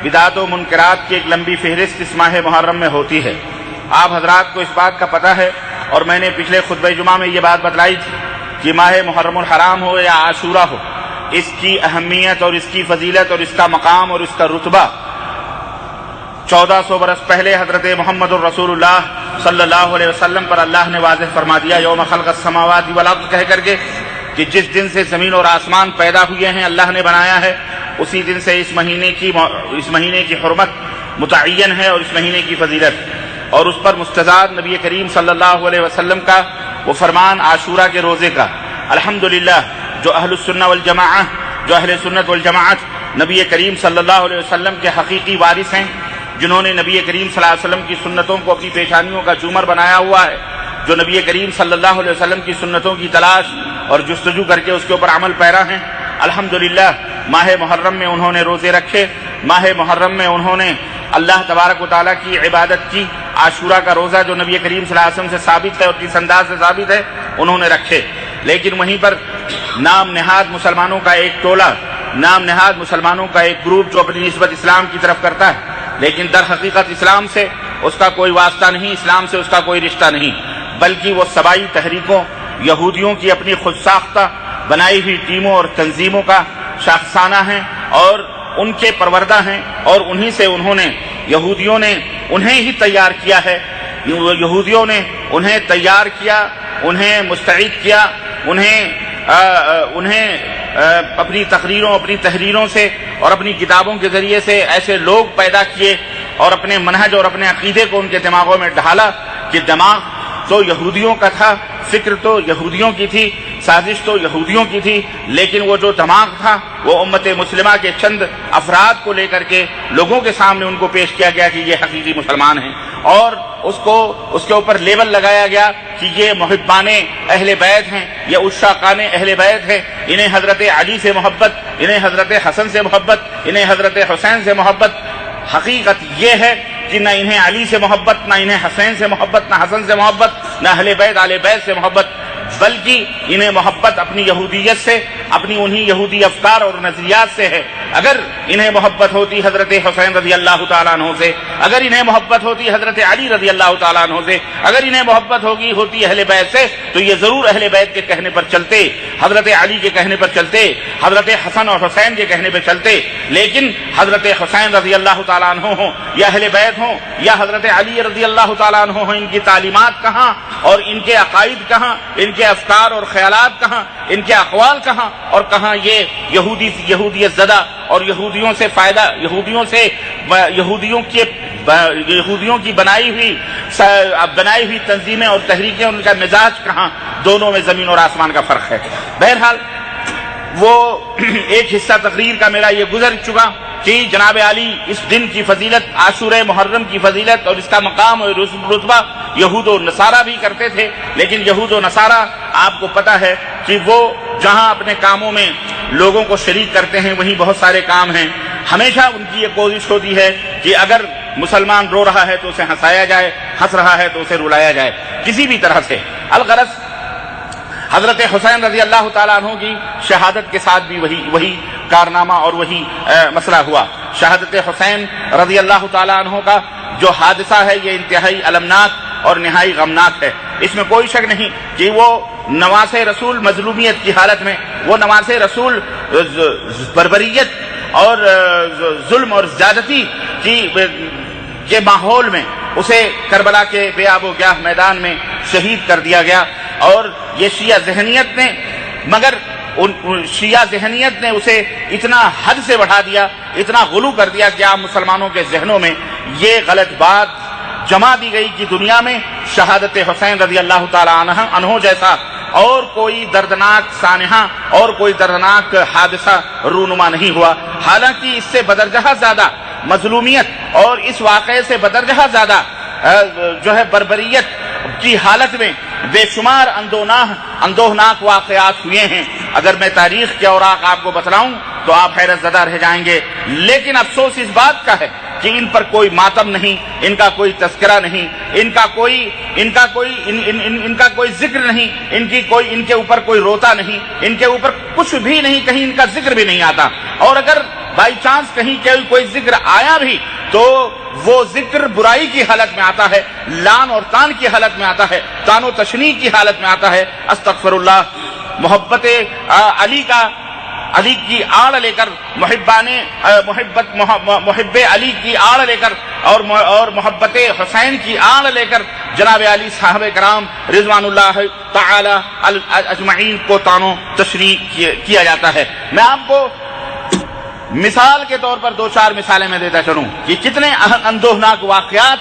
بدعات و منکرات کی ایک لمبی فہرست اس ماہ محرم میں ہوتی ہے۔ آپ حضرات کو اس بات کا پتہ ہے، اور میں نے پچھلے خطبہ جمعہ میں یہ بات بتلائی تھی کہ ماہ محرم الحرام ہو یا عاشورہ ہو، اس کی اہمیت اور اس کی فضیلت اور اس کا مقام اور اس کا رتبہ 1400 برس پہلے حضرت محمد الرسول اللہ صلی اللہ علیہ وسلم پر اللہ نے واضح فرما دیا، یوم خلق السماوات والارض کہہ کر کے، کہ جس دن سے زمین اور آسمان پیدا ہوئے ہیں اللہ نے بنایا ہے، اسی دن سے اس مہینے کی حرمت متعین ہے اور اس مہینے کی فضیلت، اور اس پر مستزاد نبی کریم صلی اللہ علیہ وسلم کا وہ فرمان عاشورہ کے روزے کا۔ الحمدللہ جو اہل سنت والجماعت نبی کریم صلی اللہ علیہ وسلم کے حقیقی وارث ہیں، جنہوں نے نبی کریم صلی اللہ علیہ وسلم کی سنتوں کو اپنی پیشانیوں کا جومر بنایا ہوا ہے، جو نبی کریم صلی اللہ علیہ وسلم کی سنتوں کی تلاش اور جستجو کر کے اس کے اوپر عمل پیرا ہیں، الحمدللہ ماہ محرم میں انہوں نے روزے رکھے، ماہ محرم میں انہوں نے اللہ تبارک و تعالیٰ کی عبادت کی، عاشورہ کا روزہ جو نبی کریم صلی اللہ علیہ وسلم سے ثابت ہے اور جس انداز سے ثابت ہے انہوں نے رکھے۔ لیکن وہیں پر نام نہاد مسلمانوں کا ایک ٹولہ، نام نہاد مسلمانوں کا ایک گروپ جو اپنی نسبت اسلام کی طرف کرتا ہے، لیکن در حقیقت اسلام سے اس کا کوئی واسطہ نہیں، اسلام سے اس کا کوئی رشتہ نہیں، بلکہ وہ سبائی تحریکوں، یہودیوں کی اپنی خود ساختہ بنائی ہوئی ٹیموں اور تنظیموں کا شاخسانہ ہیں اور ان کے پروردہ ہیں، اور یہودیوں نے انہیں ہی تیار کیا ہے، یہودیوں نے انہیں تیار کیا، انہیں مستعد کیا، انہیں اپنی تقریروں، اپنی تحریروں سے اور اپنی کتابوں کے ذریعے سے ایسے لوگ پیدا کیے اور اپنے منہج اور اپنے عقیدے کو ان کے دماغوں میں ڈھالا کہ دماغ تو یہودیوں کا تھا، فکر تو یہودیوں کی تھی، سازش تو یہودیوں کی تھی، لیکن وہ جو دماغ تھا وہ امت مسلمہ کے چند افراد کو لے کر کے لوگوں کے سامنے ان کو پیش کیا گیا کہ یہ حقیقی مسلمان ہیں، اور اس کے اوپر لیبل لگایا گیا کہ یہ محبان اہل بیت ہیں، یہ عشاقان اہل بیت ہیں، انہیں حضرت علی سے محبت، انہیں حضرت حسن سے محبت، انہیں حضرت حسین سے محبت۔ حقیقت یہ ہے کہ نہ انہیں علی سے محبت، نہ انہیں حسین سے محبت، نہ حسن سے محبت، نہ اہل بیت آل بیت سے محبت، بلکہ انہیں محبت اپنی یہودیت سے، اپنی انہی یہودی افکار اور نظریات سے ہے۔ اگر انہیں محبت ہوتی حضرت حسین رضی اللہ تعالیٰ عنہ سے، اگر انہیں محبت ہوتی حضرت علی رضی اللہ تعالیٰ عنہ سے، اگر انہیں محبت ہوتی اہل بیت سے، تو یہ ضرور اہل بیت کے کہنے پر چلتے، حضرت علی کے کہنے پر چلتے، حضرت حسن اور حسین کے کہنے پر چلتے۔ لیکن حضرت حسین رضی اللہ تعالیٰ عنہ ہوں یا اہل بیت ہوں یا حضرت علی رضی اللہ تعالیٰ عنہ ہوں، ان کی تعلیمات کہاں اور ان کے عقائد کہاں، ان کے افکار اور خیالات کہاں، ان کے اقوال کہاں، اور کہاں یہ یہودیت زدہ اور یہودیوں سے فائدہ، یہودیوں کی بنائی ہوئی تنظیمیں اور تحریکیں، ان کا مزاج کہاں؟ دونوں میں زمین اور آسمان کا فرق ہے۔ بہرحال وہ ایک حصہ تقریر کا میرا یہ گزر چکا کہ جناب علی اس دن کی فضیلت، عاشورہ محرم کی فضیلت اور اس کا مقام اور رتبہ یہود و نصارہ بھی کرتے تھے، لیکن یہود و نصارہ آپ کو پتہ ہے کہ وہ جہاں اپنے کاموں میں لوگوں کو شریک کرتے ہیں وہیں بہت سارے کام ہیں۔ ہمیشہ ان کی یہ کوشش ہوتی ہے کہ اگر مسلمان رو رہا ہے تو اسے ہنسایا جائے، ہنس رہا ہے تو اسے رلایا جائے، کسی بھی طرح سے۔ الغرض حضرت حسین رضی اللہ تعالیٰ عنہ کی شہادت کے ساتھ بھی وہی کارنامہ اور وہی مسئلہ ہوا۔ شہادت حسین رضی اللہ تعالیٰ عنہ کا جو حادثہ ہے یہ انتہائی المناک اور نہائی غمناک ہے۔ اس میں کوئی شک نہیں کہ وہ نواز رسول مظلومیت کی حالت میں، وہ نواز رسول بربریت اور ظلم اور زیادتی کے ماحول میں اسے کربلا کے بے آب و گیاہ میدان میں شہید کر دیا گیا، اور یہ شیعہ ذہنیت نے اسے اتنا حد سے بڑھا دیا، اتنا غلو کر دیا کہ عام مسلمانوں کے ذہنوں میں یہ غلط بات جما دی گئی کہ دنیا میں شہادت حسین رضی اللہ تعالیٰ عنہ جیسا اور کوئی دردناک سانحہ اور کوئی دردناک حادثہ رونما نہیں ہوا۔ حالانکہ اس سے بدرجہ زیادہ مظلومیت اور اس واقعے سے بدرجہ زیادہ جو ہے بربریت کی حالت میں بے شمار اندوہناک واقعات ہوئے ہیں. اگر میں تاریخ کے اوراق آپ کو بتلاؤں تو آپ حیرت زدہ رہ جائیں گے. لیکن افسوس اس بات کا ہے کہ ان پر کوئی ماتم نہیں، ان کا کوئی تذکرہ نہیں، ان کا کوئی ذکر نہیں، ان کے اوپر کوئی روتا نہیں، ان کے اوپر کچھ بھی نہیں، کہیں ان کا ذکر بھی نہیں آتا. اور اگر بائی چانس کہیں کوئی ذکر آیا بھی تو وہ ذکر برائی کی حالت میں آتا ہے، لعن اور طعن کی حالت میں آتا ہے، طعن و تشنیع کی حالت میں آتا ہے. استغفر اللہ. محبت علی کی آڑ لے کر محب علی کی آڑ لے کر اور محبت حسین کی آڑ لے کر جناب علی صاحب کرام رضوان اللہ تعالی اجمعین کو طعن و تشنیع کیا جاتا ہے. میں آپ کو مثال کے طور پر 2-4 مثالیں میں دیتا چلوں کہ کتنے اندوہناک واقعات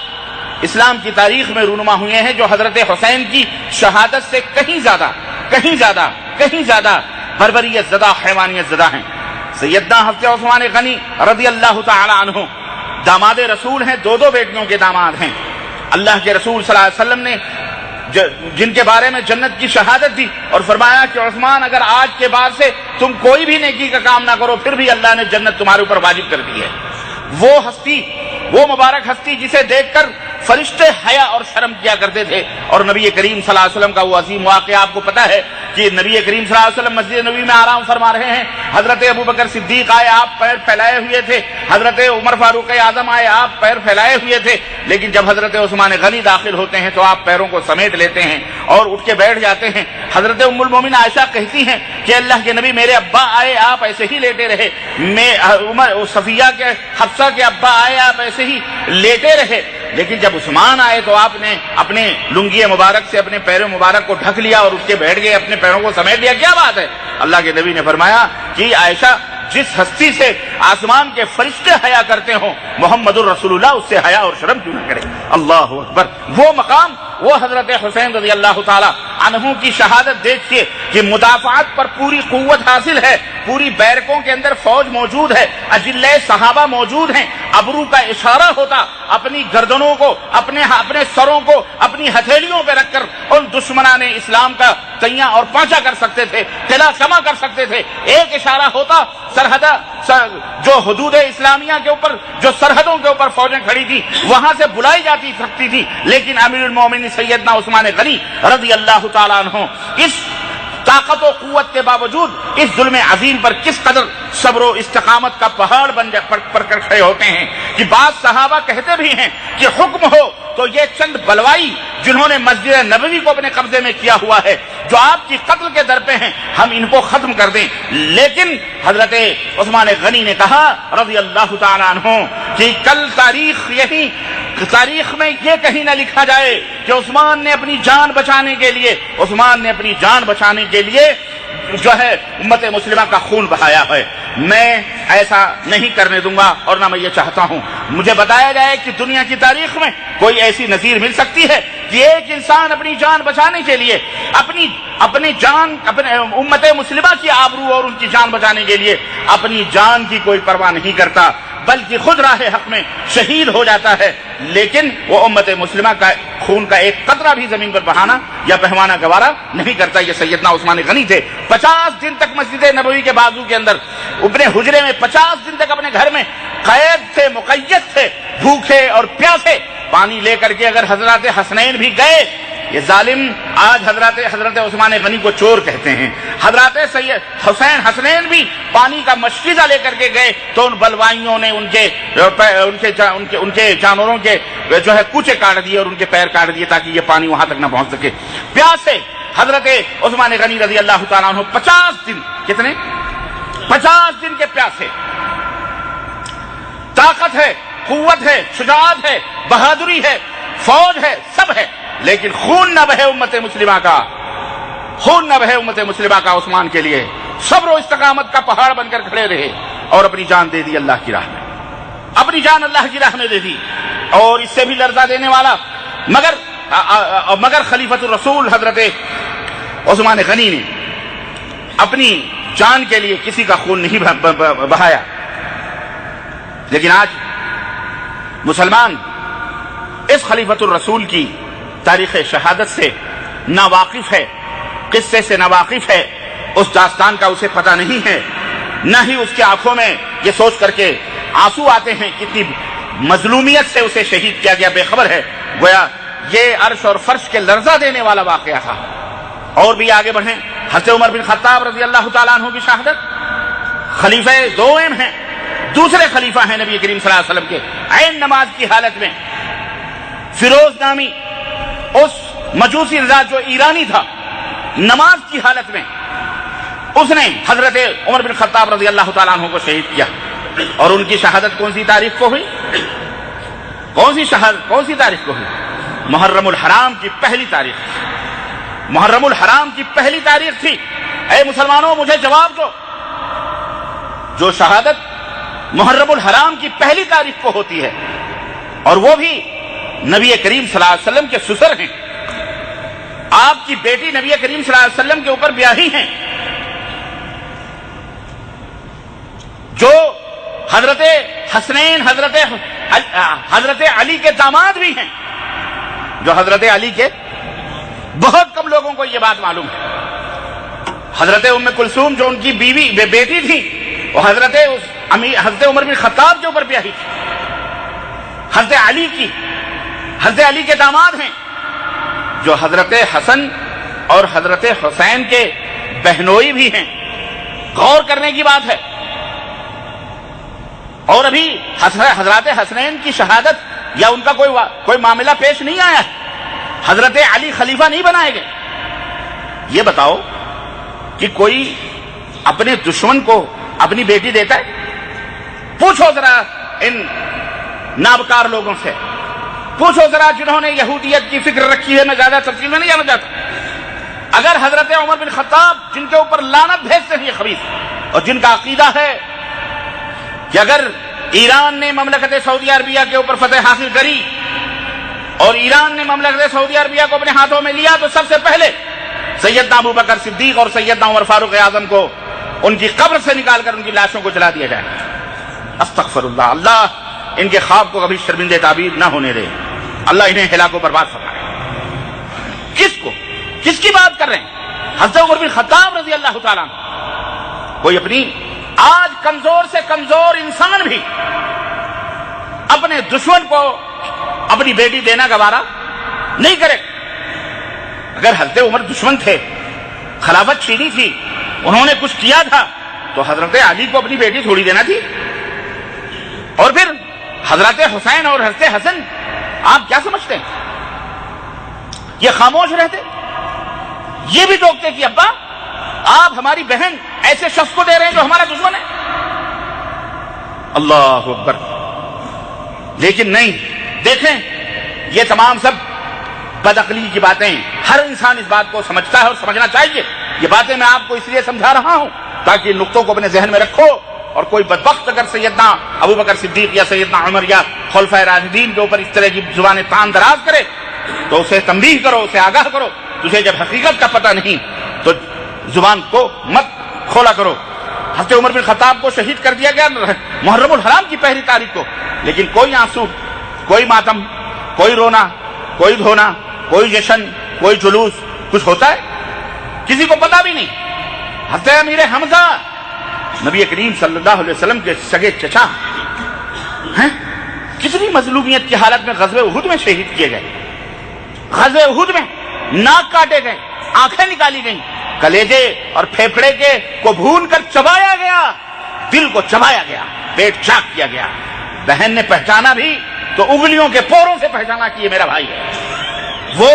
اسلام کی تاریخ میں رونما ہوئے ہیں جو حضرت حسین کی شہادت سے کہیں زیادہ بربریت زدہ، حیوانیت زدہ ہیں. سیدنا حضرت عثمان غنی رضی اللہ تعالی عنہ داماد رسول ہیں، 2 بیٹیوں کے داماد ہیں. اللہ کے رسول صلی اللہ علیہ وسلم نے جن کے بارے میں جنت کی شہادت دی اور فرمایا کہ عثمان اگر آج کے بعد سے تم کوئی بھی نیکی کا کام نہ کرو پھر بھی اللہ نے جنت تمہارے اوپر واجب کر دی ہے. وہ مبارک ہستی جسے دیکھ کر فرشتے حیا اور شرم کیا کرتے تھے. اور نبی کریم صلی اللہ علیہ وسلم کا وہ عظیم واقعہ آپ کو پتا ہے کہ نبی کریم صلی اللہ علیہ وسلم مسجد نبوی میں آرام فرما رہے ہیں. حضرت ابوبکر صدیق آئے، آپ پیر پھیلائے ہوئے تھے. حضرت عمر فاروق اعظم آئے، آپ پیر پھیلائے ہوئے تھے. لیکن جب حضرت عثمان غنی داخل ہوتے ہیں تو آپ پیروں کو سمیٹ لیتے ہیں اور اٹھ کے بیٹھ جاتے ہیں. حضرت ام المومنین عائشہ کہتی ہیں کہ اللہ کے نبی میرے ابا آئے، آپ ایسے ہی لیٹے رہے. صفیہ کے حفصہ کے ابا آئے، آپ ایسے ہی لیٹے رہے. لیکن جب عثمان آئے تو آپ نے اپنے لنگی مبارک سے اپنے پیروں مبارک کو ڈھک لیا اور اٹھ کے بیٹھ گئے، اپنے پیروں کو سمیٹ لیا. کیا بات ہے؟ اللہ کے نبی نے فرمایا کہ عائشہ جس ہستی سے آسمان کے فرشتے حیا کرتے ہوں محمد الرسول اللہ اس سے حیا اور شرم کیوں نہ کرے. اللہ اکبر. وہ مقام، وہ حضرت حسین رضی اللہ تعالی عنہ کی شہادت دیکھیے کہ مدافعات پر پوری قوت حاصل ہے، پوری بیرکوں کے اندر فوج موجود ہے، اجلے صحابہ موجود ہیں. ابرو کا اشارہ ہوتا، اپنی گردنوں کو، اپنے سروں کو اپنی ہتھیلیوں پہ رکھ کر ان دشمنان اسلام کا تیاں اور پانچا کر سکتے تھے، قلعہ سما کر سکتے تھے. ایک اشارہ ہوتا، جو حدود اسلامیہ کے اوپر، جو سرحدوں کے اوپر فوجیں کھڑی تھی وہاں سے بلائی جاتی سکتی تھی. لیکن امیر المومنین سیدنا عثمان غنی رضی اللہ تعالیٰ عنہ اس طاقت و قوت کے باوجود اس ظلم عظیم پر کس قدر صبر و استقامت کا پہاڑ پر کر کھڑے ہوتے ہیں کہ بعض صحابہ کہتے بھی ہیں کہ حکم ہو تو یہ چند بلوائی جنہوں نے مسجد نبوی کو اپنے قبضے میں کیا ہوا ہے، جو آپ کی قتل کے در پہ ہیں، ہم ان کو ختم کر دیں. لیکن حضرت عثمان غنی نے کہا رضی اللہ تعالی عنہ کہ کل تاریخ میں یہ کہیں نہ لکھا جائے کہ عثمان نے اپنی جان بچانے کے لیے جو ہے امت مسلمہ کا خون بہایا ہے. میں ایسا نہیں کرنے دوں گا اور نہ میں یہ چاہتا ہوں. مجھے بتایا جائے کہ دنیا کی تاریخ میں کوئی ایسی نظیر مل سکتی ہے کہ ایک انسان اپنی جان بچانے کے لیے اپنی امت مسلمہ کی آبرو اور ان کی جان بچانے کے لیے اپنی جان کی کوئی پرواہ نہیں کرتا بلکہ خود راہ حق میں شہید ہو جاتا ہے، لیکن وہ امت مسلمہ کا خون کا ایک قطرہ بھی زمین پر بہانا یا بہوانا گوارا نہیں کرتا. یہ سیدنا عثمان غنی تھے. 50 دن تک مسجد نبوی کے بازو کے اندر اپنے حجرے میں 50 دن تک اپنے گھر میں قید تھے، مقید تھے، بھوکے اور پیاسے. پانی لے کر کے اگر حضرت حسنین بھی گئے، یہ ظالم آج حضرت عثمان غنی کو چور کہتے ہیں، حضرت سید حسین حسنین بھی پانی کا مشکیزہ لے کر کے گئے تو ان بلوائیوں نے ان کے جانوروں کے جو ہے کوچے کاٹ دیے اور ان کے پیر کاٹ دیے تاکہ یہ پانی وہاں تک نہ پہنچ سکے. پیاسے حضرت عثمان غنی رضی اللہ تعالیٰ عنہ 50 دن، کتنے 50 دن کے پیاسے. طاقت ہے، قوت ہے، شجاعت ہے، بہادری ہے، فوج ہے، سب ہے، لیکن خون نہ بہے امت مسلمہ کا عثمان کے لیے. صبر و استقامت کا پہاڑ بن کر کھڑے رہے اور اپنی جان دے دی اللہ کی راہ میں، اپنی جان اللہ کی راہ میں دے دی. اور اس سے بھی لرزہ دینے والا مگر خلیفۃ الرسول حضرت عثمان غنی نے اپنی جان کے لیے کسی کا خون نہیں بہایا. لیکن آج مسلمان اس خلیفۃ الرسول کی تاریخ شہادت سے ناواقف ہے، قصے سے ناواقف ہے، اس داستان کا اسے پتہ نہیں ہے، نہ ہی اس کی آنکھوں میں یہ سوچ کر کے آنسو آتے ہیں کتنی مظلومیت سے اسے شہید کیا گیا، بے خبر ہے گویا یہ عرش اور فرش کے لرزہ دینے والا واقعہ تھا۔ اور بھی آگے بڑھیں، حضرت عمر بن خطاب رضی اللہ تعالیٰ عنہ کی شہادت، خلیفہ دوم ہیں، دوسرے خلیفہ ہیں نبی کریم صلی اللہ علیہ وسلم کے، عین نماز کی حالت میں فیروز نامی اس مجوسی ذات جو ایرانی تھا، نماز کی حالت میں اس نے حضرت عمر بن خطاب رضی اللہ تعالیٰ عنہ کو شہید کیا۔ اور ان کی شہادت کون سی تاریخ کو ہوئی؟ کون سی تاریخ کو ہوئی؟ محرم الحرام کی پہلی تاریخ، محرم الحرام کی پہلی تاریخ تھی۔ اے مسلمانوں مجھے جواب دو، جو شہادت محرم الحرام کی پہلی تاریخ کو ہوتی ہے اور وہ بھی نبی کریم صلی اللہ علیہ وسلم کے سسر ہیں، آپ کی بیٹی نبی کریم صلی اللہ علیہ وسلم کے اوپر بیاہی ہیں، جو حضرت حسنین حضرت علی کے داماد بھی ہیں، جو حضرت علی کے بہت کم لوگوں کو یہ بات معلوم ہے۔ حضرت ام کلثوم جو ان کی بیٹی تھی، وہ حضرت عمر بن خطاب کے اوپر بیاہی تھی، حضرت علی کے داماد ہیں، جو حضرت حسن اور حضرت حسین کے بہنوئی بھی ہیں۔ غور کرنے کی بات ہے۔ اور ابھی حضرت حسنین کی شہادت یا ان کا کوئی معاملہ پیش نہیں آیا ہے، حضرت علی خلیفہ نہیں بنائے گئے۔ یہ بتاؤ کہ کوئی اپنے دشمن کو اپنی بیٹی دیتا ہے؟ پوچھو ذرا ان نابکار لوگوں سے، پوچھو ذرا جنہوں نے یہودیت کی فکر رکھی ہے، میں زیادہ تفصیل میں نہیں جانا چاہتا۔ اگر حضرت عمر بن خطاب جن کے اوپر لعنت بھیجتے ہیں یہ خبیث، اور جن کا عقیدہ ہے کہ اگر ایران نے مملکت سعودیہ عربیہ کے اوپر فتح حاصل کری اور ایران نے مملکت سعودیہ عربیہ کو اپنے ہاتھوں میں لیا تو سب سے پہلے سیدنا ابو بکر صدیق اور سیدنا عمر فاروق اعظم کو ان کی قبر سے نکال کر ان کی لاشوں کو جلا دیا جائے۔ استغفر اللہ، اللہ ان کے خواب کو کبھی شرمندہ تعبیر نہ ہونے دے، اللہ انہیں ہلاک و برباد فرمائے۔ کس کی بات کر رہے ہیں؟ حضرت عمر بن خطاب رضی اللہ تعالیٰ عنہ۔ کوئی اپنی آج کمزور سے کمزور انسان بھی اپنے دشمن کو اپنی بیٹی دینا گوارا نہیں کرے۔ اگر حضرت عمر دشمن تھے، خلافت چھینی تھی، انہوں نے کچھ کیا تھا تو حضرت علی کو اپنی بیٹی تھوڑی دینا تھی؟ اور پھر حضرت حسین اور حضرت حسن آپ کیا سمجھتے ہیں؟ یہ خاموش رہتے؟ یہ بھی ٹوکتے کہ ابا آپ ہماری بہن ایسے شخص کو دے رہے ہیں جو ہمارا دشمن ہے؟ اللہ اکبر۔ لیکن نہیں، دیکھیں یہ تمام سب بدعقلی کی باتیں، ہر انسان اس بات کو سمجھتا ہے اور سمجھنا چاہیے۔ یہ باتیں میں آپ کو اس لیے سمجھا رہا ہوں تاکہ ان نقطوں کو اپنے ذہن میں رکھو، اور کوئی بدبخت اگر سیدنا ابو بکر صدیق یا سیدنا عمر یا خلفائے راشدین کے اوپر اس طرح کی زبانیں تان دراز کرے تو اسے تنبیہ کرو، اسے آگاہ کرو۔ تجھے جب حقیقت کا پتہ نہیں تو زبان کو مت کھولا کرو۔ حضرت عمر بن خطاب کو شہید کر دیا گیا محرم الحرام کی پہلی تاریخ کو، لیکن کوئی آنسو، کوئی ماتم، کوئی رونا، کوئی دھونا، کوئی جشن، کوئی جلوس کچھ ہوتا ہے؟ کسی کو پتا بھی نہیں۔ حضرت امیر حمزہ نبی کریم صلی اللہ علیہ وسلم کے سگے چچا ہیں، کتنی مظلومیت کی حالت میں غزوہ احد میں شہید کیے گئے۔ غزوہ احد میں ناک کاٹے گئے، آنکھیں نکالی گئیں، کلیجے اور پھیپھڑے کو بھون کر چبایا گیا، دل کو چبایا گیا، پیٹ چاک کیا گیا۔ بہن نے پہچانا بھی تو انگلیوں کے پوروں سے پہچانا کہ یہ میرا بھائی ہے۔ وہ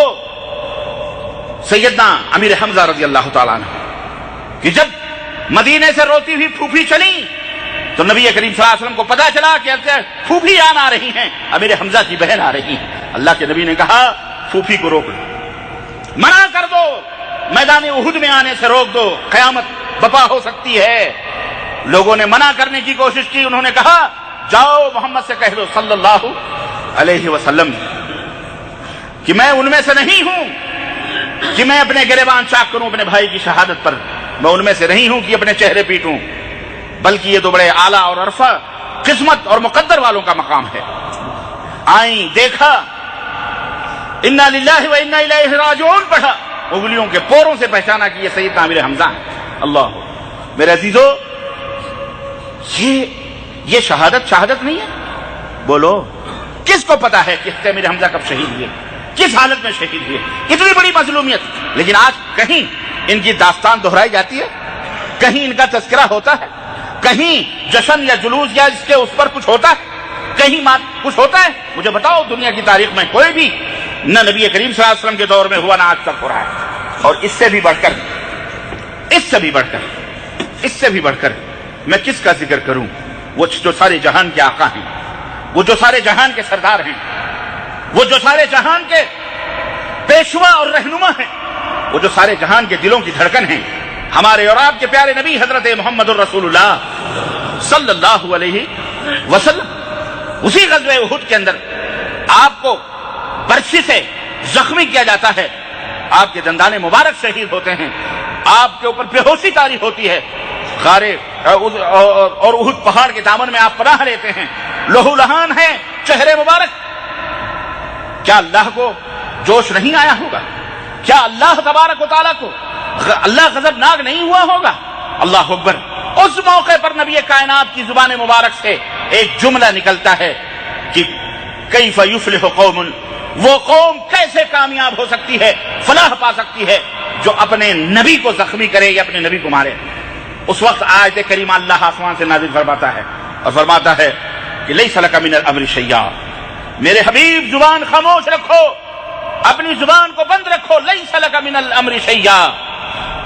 سیدنا امیر حمزہ رضی اللہ تعالیٰ عنہ کہ جب مدینے سے روتی ہوئی پھوپھی چلی تو نبی کریم صلی اللہ علیہ وسلم کو پتا چلا کہ پھوپھی جان آ رہی ہیں، امیر حمزہ کی بہن آ رہی ہیں۔ اللہ کے نبی نے کہا پھوپھی کو روک لو، منع کر دو، میدان احد میں آنے سے روک دو، قیامت برپا ہو سکتی ہے۔ لوگوں نے منع کرنے کی کوشش کی، انہوں نے کہا جاؤ محمد سے کہہ دو صلی اللہ علیہ وسلم کہ میں ان میں سے نہیں ہوں کہ میں اپنے گریبان چاک کروں اپنے بھائی کی شہادت پر، میں ان میں سے نہیں ہوں کہ اپنے چہرے پیٹوں، بلکہ یہ تو بڑے اعلیٰ اور عرفہ قسمت اور مقدر والوں کا مقام ہے۔ آئیں، دیکھا انا للہ و انا الیہ راجعون پڑھا، انگلیوں کے پوروں سے پہچانا کہ یہ سیدنا امیر حمزہ ہے۔ اللہ میرے عزیزو، یہ شہادت نہیں ہے؟ بولو، کس کو پتا ہے کہ امیر حمزہ کب شہید ہوئے، کس حالت میں شہید ہوئے؟ کتنی بڑی مظلومیت! لیکن آج کہیں ان کی داستان دہرائی جاتی ہے، کہیں ان کا تذکرہ ہوتا ہے، کہیں جشن یا جلوس یا اس پر کچھ ہوتا ہے، کہیں کچھ ہوتا ہے؟ مجھے بتاؤ، دنیا کی تاریخ میں کوئی بھی نہ نبی کریم صلی اللہ علیہ وسلم کے دور میں ہوا، نہ آج تک ہو رہا ہے۔ اور اس سے بھی بڑھ کر میں کس کا ذکر کروں؟ وہ جو سارے جہان کے آقا ہیں، وہ جو سارے جہان کے سردار ہیں، وہ جو سارے جہان کے پیشوا اور رہنما ہیں، وہ جو سارے جہان کے دلوں کی دھڑکن ہیں، ہمارے اور آپ کے پیارے نبی حضرت محمد الرسول اللہ صلی اللہ علیہ وسلم۔ اسی غزوہ احد کے اندر آپ کو برچھی سے زخمی کیا جاتا ہے، آپ کے دندان مبارک شہید ہوتے ہیں، آپ کے اوپر بے ہوشی طاری ہوتی ہے، غارے اور احد پہاڑ کے دامن میں آپ پناہ لیتے ہیں، لہو لہان ہے چہرے مبارک۔ کیا اللہ کو جوش نہیں آیا ہوگا؟ کیا اللہ تبارک و تعالیٰ کو اللہ غضبناک نہیں ہوا ہوگا؟ اللہ اکبر! اس موقع پر نبی کائنات کی زبان مبارک سے ایک جملہ نکلتا ہے کہ کیف یفلح قوم، وہ قوم کیسے کامیاب ہو سکتی ہے، فلاح پا سکتی ہے، جو اپنے نبی کو زخمی کرے یا اپنے نبی کو مارے۔ اس وقت آیت کریمہ اللہ آسمان سے نازل فرماتا ہے اور فرماتا ہے کہ لیس لک من الامر شیء، میرے حبیب زبان خاموش رکھو، اپنی زبان کو بند رکھو، لیس لک من الامر شیء،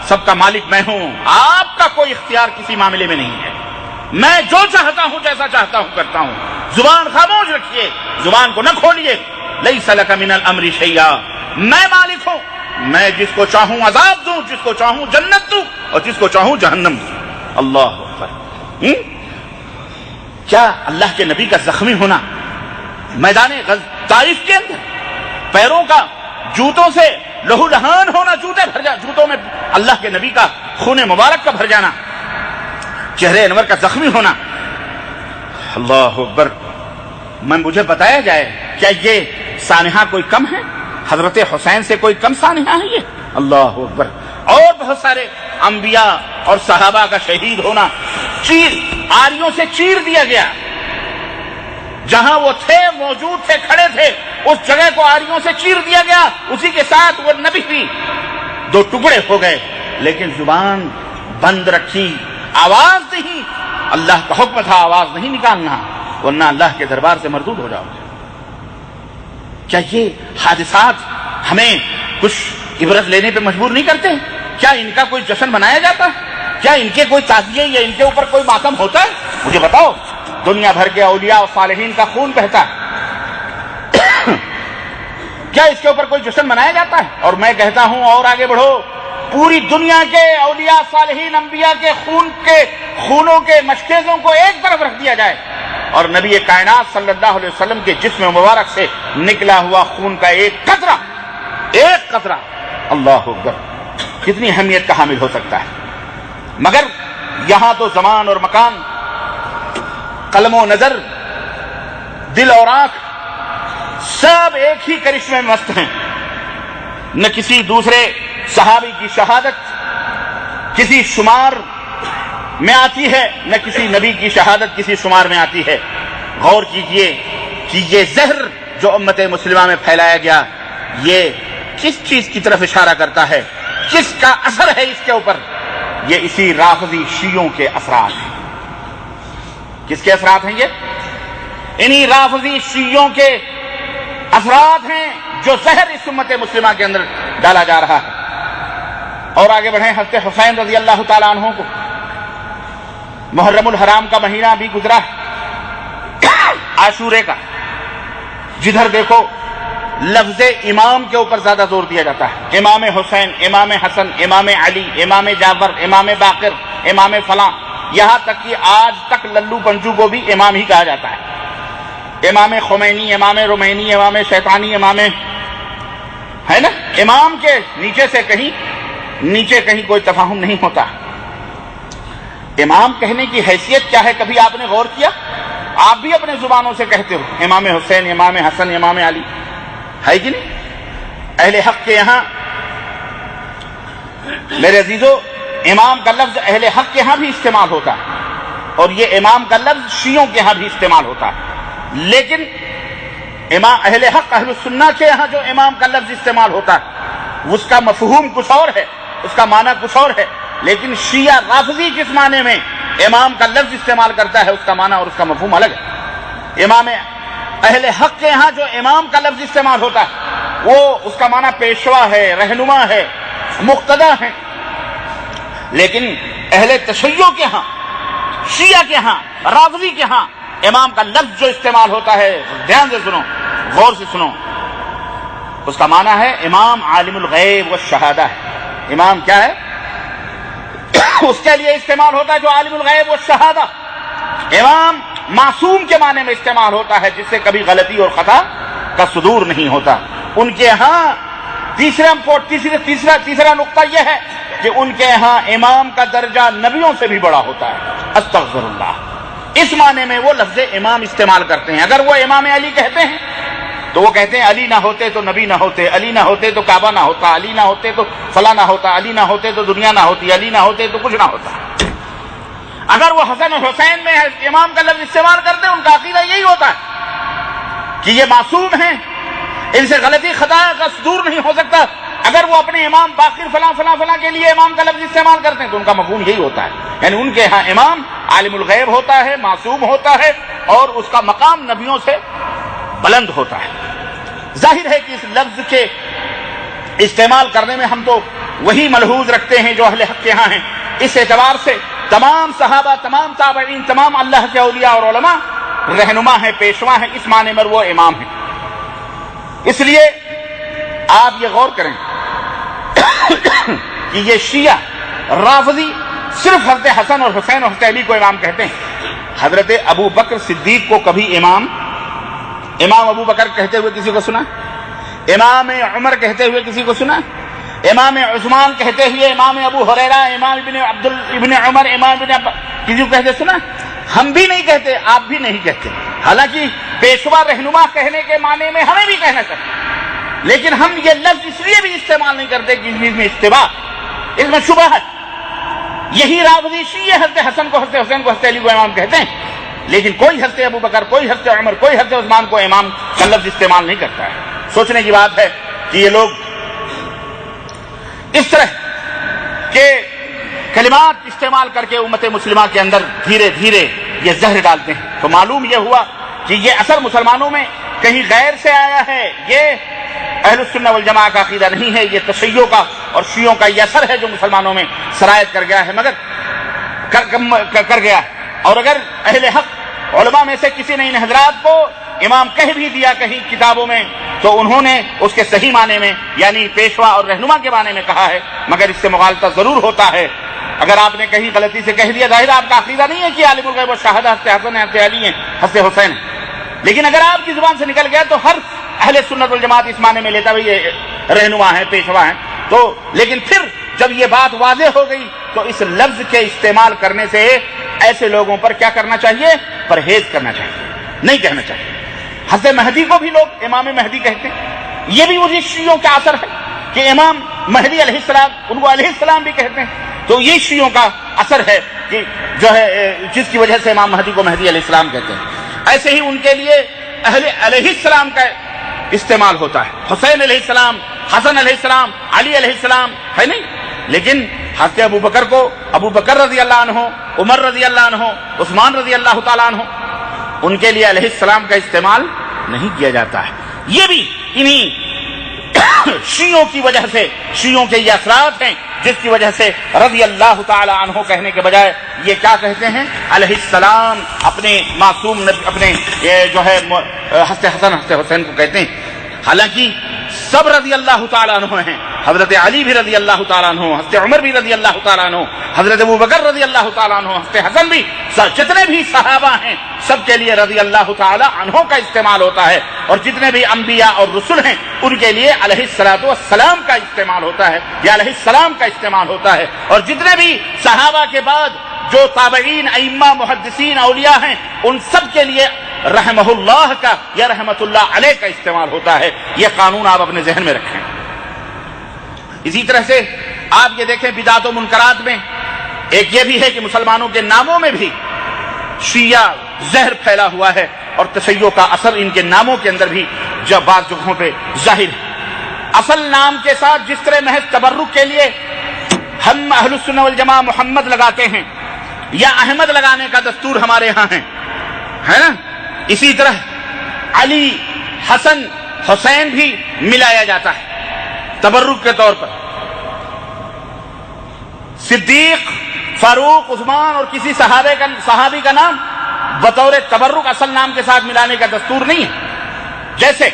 سب کا مالک میں ہوں، آپ کا کوئی اختیار کسی معاملے میں نہیں ہے، میں جو چاہتا ہوں جیسا چاہتا ہوں کرتا ہوں، زبان خاموش رکھیے، زبان کو نہ کھولیے۔ لیس لک من الامر شیء، میں مالک ہوں، میں جس کو چاہوں عذاب دوں، جس کو چاہوں جنت دوں، اور جس کو چاہوں جہنم دوں۔ اللہ اکبر! کیا اللہ کے نبی کا زخمی ہونا میدان طائف کے اندر، پیروں کا جوتوں سے لہو لہان ہونا، جوتوں میں اللہ کے نبی کا خون مبارک کا بھر جانا، چہرے انور کا زخمی ہونا، اللہ اکبر! مجھے بتایا جائے، کیا یہ سانحہ کوئی کم ہے؟ حضرت حسین سے کوئی کم سانحہ ہے یہ؟ اللہ اکبر! اور بہت سارے انبیاء اور صحابہ کا شہید ہونا، آریوں سے چیر دیا گیا، جہاں وہ تھے، موجود تھے، کھڑے تھے، اس جگہ کو آریوں سے چیر دیا گیا، اسی کے ساتھ وہ نبی بھی دو ٹکڑے ہو گئے، لیکن زبان بند رکھی، آواز نہیں، اللہ کا حکم تھا آواز نہیں نکالنا، ورنہ اللہ کے دربار سے مردود ہو جاؤ گے۔ کیا یہ حادثات ہمیں کچھ عبرت لینے پہ مجبور نہیں کرتے؟ کیا ان کا کوئی جشن منایا جاتا ہے؟ کیا ان کے کوئی تعزیے یا ان کے اوپر کوئی ماتم ہوتا ہے؟ مجھے بتاؤ، دنیا بھر کے اولیاء اور صالحین کا خون بہتا ہے، کیا اس کے اوپر کوئی جشن منایا جاتا ہے؟ اور میں کہتا ہوں، اور آگے بڑھو، پوری دنیا کے اولیاء صالحین انبیاء کے خونوں کے مشکیزوں کو ایک طرف رکھ دیا جائے، اور نبی کائنات صلی اللہ علیہ وسلم کے جسم مبارک سے نکلا ہوا خون کا ایک قطرہ، اللہ اکبر، کتنی اہمیت کا حامل ہو سکتا ہے۔ مگر یہاں تو زمان اور مکان، قلم و نظر، دل اور آنکھ، سب ایک ہی کرشمے میں مست ہیں، نہ کسی دوسرے صحابی کی شہادت کسی شمار میں آتی ہے، نہ کسی نبی کی شہادت کسی شمار میں آتی ہے۔ غور کیجئے کہ یہ زہر جو امت مسلمہ میں پھیلایا گیا، یہ کس چیز کی طرف اشارہ کرتا ہے، کس کا اثر ہے اس کے اوپر؟ یہ اسی رافضی شیعوں کے اثرات ہیں۔ کس کے اثرات ہیں یہ؟ انہی رافضی شیعوں کے اثرات ہیں جو زہر اس امت مسلمہ کے اندر ڈالا جا رہا ہے۔ اور آگے بڑھیں، حضرت حسین رضی اللہ تعالیٰ عنہ کو محرم الحرام کا مہینہ بھی گزرا ہے، عاشورے کا، جدھر دیکھو لفظ امام کے اوپر زیادہ زور دیا جاتا ہے، امام حسین، امام حسن، امام علی، امام جعفر، امام باقر، امام فلاں، یہاں تک کہ آج تک للو پنجو کو بھی امام ہی کہا جاتا ہے، امام خمینی، امام رمینی، امام شیطانی، امام ہے نا، امام کے نیچے سے کہیں کوئی تفاہم نہیں ہوتا۔ امام کہنے کی حیثیت کیا ہے، کبھی آپ نے غور کیا؟ آپ بھی اپنے زبانوں سے کہتے ہو امام حسین، امام حسن، امام علی، ہے کہ نہیں؟ اہل حق کے یہاں میرے عزیزو امام کا لفظ اہل حق کے یہاں بھی استعمال ہوتا ہے اور یہ امام کا لفظ شیعوں کے یہاں بھی استعمال ہوتا ہے، لیکن امام اہل حق اہل السنہ کے یہاں جو امام کا لفظ استعمال ہوتا ہے اس کا مفہوم کچھ اور ہے، اس کا معنی کچھ اور ہے، لیکن شیعہ رافضی جس معنی میں امام کا لفظ استعمال کرتا ہے اس کا معنی اور اس کا مفہوم الگ ہے۔ امام اہل حق کے یہاں جو امام کا لفظ استعمال ہوتا ہے وہ اس کا معنی پیشوا ہے، رہنما ہے، مقتدا ہے، لیکن اہل تشیع کے ہاں، شیعہ کے ہاں، رافضی کے ہاں امام کا لفظ جو استعمال ہوتا ہے، دھیان سے سنو، غور سے سنو، اس کا معنی ہے امام عالم الغیب والشہادہ ہے۔ امام کیا ہے؟ اس کے لیے استعمال ہوتا ہے جو عالم الغیب والشہادہ، امام معصوم کے معنی میں استعمال ہوتا ہے جس سے کبھی غلطی اور خطا کا صدور نہیں ہوتا۔ ان کے ہاں تیسرا نقطہ یہ ہے کہ ان کے ہاں امام کا درجہ نبیوں سے بھی بڑا ہوتا ہے، استغفر اللہ، اس معنی میں وہ لفظ امام استعمال کرتے ہیں۔ اگر وہ امام علی کہتے ہیں تو وہ کہتے ہیں علی نہ ہوتے تو نبی نہ ہوتے، علی نہ ہوتے تو کعبہ نہ ہوتا، علی نہ ہوتے تو فلاں نہ ہوتا، علی نہ ہوتے تو دنیا نہ ہوتی، علی نہ ہوتے تو کچھ نہ ہوتا۔ اگر وہ حسن اور حسین میں امام کا لفظ استعمال کرتے ہیں ان کا عقیدہ یہی ہوتا ہے کہ یہ معصوم ہیں، ان سے غلطی خطا کا صدور نہیں ہو سکتا۔ اگر وہ اپنے امام باقر فلاں فلاں فلاں کے لیے امام کا لفظ استعمال کرتے ہیں تو ان کا مفہوم یہی ہوتا ہے، یعنی ان کے ہاں امام عالم الغیب ہوتا ہے، معصوم ہوتا ہے اور اس کا مقام نبیوں سے بلند ہوتا ہے۔ ظاہر ہے کہ اس لفظ کے استعمال کرنے میں ہم تو وہی ملحوظ رکھتے ہیں جو اہل حق کے ہاں ہیں۔ اس اعتبار سے تمام صحابہ، تمام تابعین، تمام اللہ کے اولیاء اور علماء رہنما ہیں، پیشوا ہیں، اس معنی میں وہ امام ہیں۔ اس لیے آپ یہ غور کریں کہ یہ شیعہ رافضی صرف حضرت حسن اور حسین اور حسین علی کو امام کہتے ہیں۔ حضرت ابو بکر صدیق کو کبھی امام ابو بکر کہتے ہوئے کسی کو سنا؟ امام عمر کہتے ہوئے کسی کو سنا؟ امام عثمان کہتے ہوئے، امام ابو ہریرہ، امام ابن عمر، امام کسی کو کہتے سنا؟ ہم بھی نہیں کہتے، آپ بھی نہیں کہتے، حالانکہ پیشوا رہنما کہنے کے معنی میں ہمیں بھی کہنا چاہیے، لیکن ہم یہ لفظ اس لیے بھی استعمال نہیں کرتے کہ اس میں اشتباہ، اس میں شبہ ہے۔ یہی رافضی شیعہ حضرت حسن کو، حضرت حسین کو، حضرت علی کو امام کہتے ہیں، لیکن کوئی حضرت ابو بکر، کوئی حضرت عمر، کوئی حضرت عثمان کو امام کا لفظ استعمال نہیں کرتا ہے۔ سوچنے کی بات ہے کہ یہ لوگ اس طرح کے کلمات استعمال کر کے امت مسلمہ کے اندر دھیرے دھیرے یہ زہر ڈالتے ہیں۔ تو معلوم یہ ہوا کہ یہ اثر مسلمانوں میں کہیں غیر سے آیا ہے، یہ اہل السنہ والجماعہ کا عقیدہ نہیں ہے، یہ تشیع کا اور شیعوں کا یہ اثر ہے جو مسلمانوں میں سرایت کر گیا ہے، مگر کر گیا ہے۔ اور اگر اہل حق علماء میں سے کسی نے ان حضرات کو امام کہہ بھی دیا کہیں کتابوں میں تو انہوں نے اس کے صحیح معنی میں یعنی پیشوا اور رہنما کے معنی میں کہا ہے، مگر اس سے مغالطہ ضرور ہوتا ہے۔ اگر آپ نے کہیں غلطی سے کہہ دیا، ظاہر آپ کا عقیدہ نہیں ہے کہ عالم الغیب والشہادہ حضرت حسن ہے، حضرت علی ہیں، حضرت حسین ہیں، لیکن اگر آپ کی زبان سے نکل گیا تو ہر اہل سنت والجماعت اس معنی میں لیتا ہے یہ رہنما ہیں، پیشوا ہیں۔ تو لیکن پھر جب یہ بات واضح ہو گئی تو اس لفظ کے استعمال کرنے سے ایسے لوگوں پر کیا کرنا چاہیے؟ پرہیز کرنا چاہیے، نہیں کہنا چاہیے۔ حضرت مہدی کو بھی لوگ امام مہدی کہتے ہیں، یہ بھی وہی شیعوں کا اثر ہے کہ امام مہدی علیہ السلام، ان کو علیہ السلام بھی کہتے ہیں، تو یہ شیعوں کا اثر ہے کہ جو ہے جس کی وجہ سے امام مہدی کو مہدی علیہ السلام کہتے ہیں۔ ایسے ہی ان کے لیے اہل علیہ السلام کا استعمال ہوتا ہے، حسین علیہ السلام، حسن علیہ السلام، علی علیہ السلام ہے نہیں، لیکن حضرت ابو بکر کو ابو بکر رضی اللہ عنہ، عمر رضی اللہ عنہ، عثمان رضی اللہ تعالیٰ عنہ، ان کے لیے علیہ السلام کا استعمال نہیں کیا جاتا ہے۔ یہ بھی انہی شیعوں کی وجہ سے، شیعوں کے یہ اثرات ہیں جس کی وجہ سے رضی اللہ تعالی عنہ کہنے کے بجائے یہ کیا کہتے ہیں؟ علیہ السلام، اپنے معصوم نبی، اپنے جو ہے حضرت حسن حضرت حسین کو کہتے ہیں، حالانکہ سب رضی اللہ تعالیٰ عنہ ہیں، حضرت علی بھی رضی اللہ تعالیٰ عنہ، حضرت عمر بھی رضی اللہ تعالیٰ عنہ، حضرت ابو بکر رضی اللہ تعالیٰ عنہ، حضرت حسن بھی، جتنے بھی صحابہ ہیں سب کے لیے رضی اللہ تعالیٰ عنہ کا استعمال ہوتا ہے، اور جتنے بھی انبیاء اور رسل ہیں ان کے لیے علیہ الصلوۃ والسلام کا استعمال ہوتا ہے یا علیہ السلام کا استعمال ہوتا ہے، اور جتنے بھی صحابہ کے بعد جو تابعین، ائمہ، محدثین، اولیاء ہیں ان سب کے لیے رحمہ اللہ کا یا رحمت اللہ علیہ کا استعمال ہوتا ہے۔ یہ قانون آپ اپنے ذہن میں رکھیں۔ اسی طرح سے آپ یہ دیکھیں بدعت و منکرات میں ایک یہ بھی ہے کہ مسلمانوں کے ناموں میں بھی شیعہ زہر پھیلا ہوا ہے، اور تشیع کا اثر ان کے ناموں کے اندر بھی جب بعض جگہوں پہ ظاہر ہے۔ اصل نام کے ساتھ جس طرح محض تبرک کے لیے ہم اہل السنہ والجماعہ محمد لگاتے ہیں یا احمد لگانے کا دستور ہمارے ہاں ہے نا، اسی طرح علی، حسن، حسین بھی ملایا جاتا ہے تبرک کے طور پر۔ صدیق، فاروق، عثمان اور کسی صحابی کا نام بطور تبرک اصل نام کے ساتھ ملانے کا دستور نہیں ہے۔ جیسے